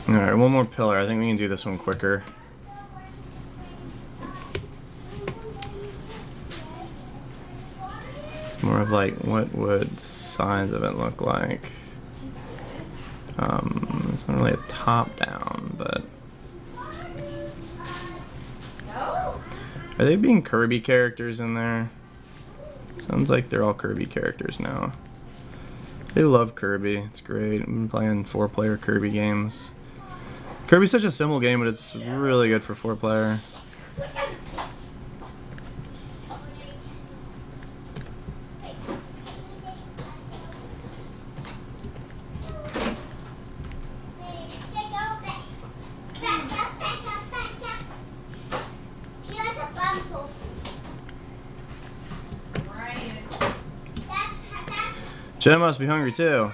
Alright, one more pillar. I think we can do this one quicker. It's more of like, what would the size of it look like? It's not really a top down, but... Are they being Kirby characters in there? Sounds like they're all Kirby characters now. They love Kirby. It's great. I've been playing 4-player Kirby games. Kirby's such a simple game, but it's really good for 4-player. Jenna must be hungry too.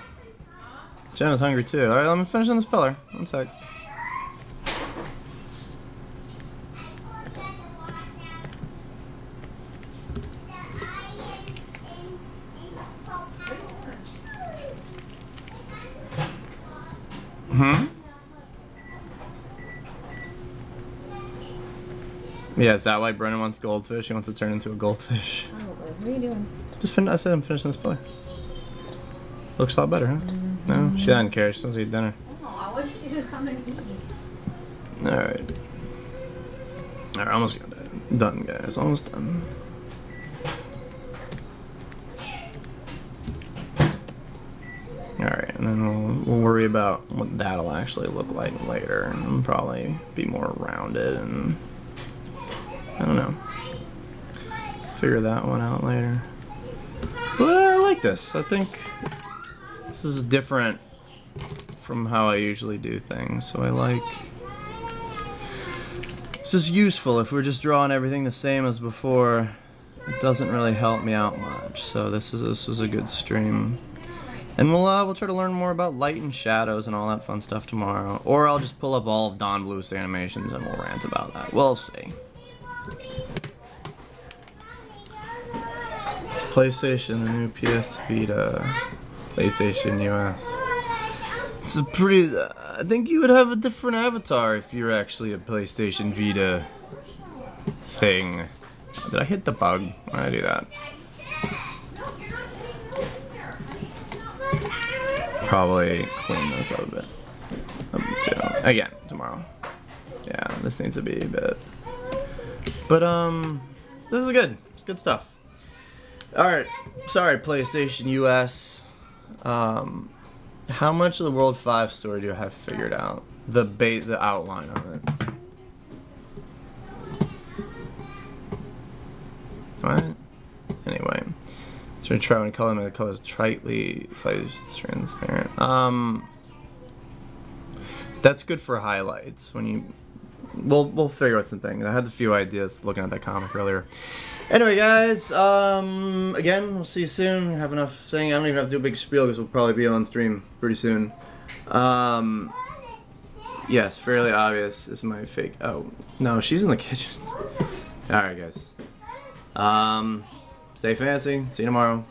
Jenna's hungry too. Alright, let me finish on this pillar. One sec. Yeah, is that why Brennan wants goldfish? He wants to turn into a goldfish. What are you doing? I said I'm finishing this pillar. Looks a lot better, huh? No? She doesn't care. She wants to eat dinner. Oh, I want you to come and eat. Alright. Alright, almost done, guys. Almost done. Alright, and then we'll worry about what that'll actually look like later. And probably be more rounded and... I don't know. Figure that one out later. But I like this. I think this is different from how I usually do things. So I like... This is useful. If we're just drawing everything the same as before, it doesn't really help me out much. So this is a good stream. And we'll try to learn more about light and shadows and all that fun stuff tomorrow. Or I'll just pull up all of Don Bluth's animations and we'll rant about that. We'll see. It's PlayStation, the new PS Vita, PlayStation US. It's a pretty... I think you would have a different avatar if you're actually a PlayStation Vita thing. Did I hit the bug? Why did I do that? Probably clean this up a bit. Too. Again, tomorrow. Yeah, this needs to be a bit. But, this is good. It's good stuff. Alright, sorry PlayStation US. How much of the World 5 story do I have figured out? The outline of it. What? Anyway. So try when color make the colors tightly slightly transparent. That's good for highlights when you. We'll figure out some things. I had a few ideas looking at that comic earlier. Anyway, guys. Again, we'll see you soon. Have enough thing. I don't even have to do a big spiel because we'll probably be on stream pretty soon. Yes, fairly obvious. This is my fake. Oh no, she's in the kitchen. All right, guys. Stay fancy. See you tomorrow.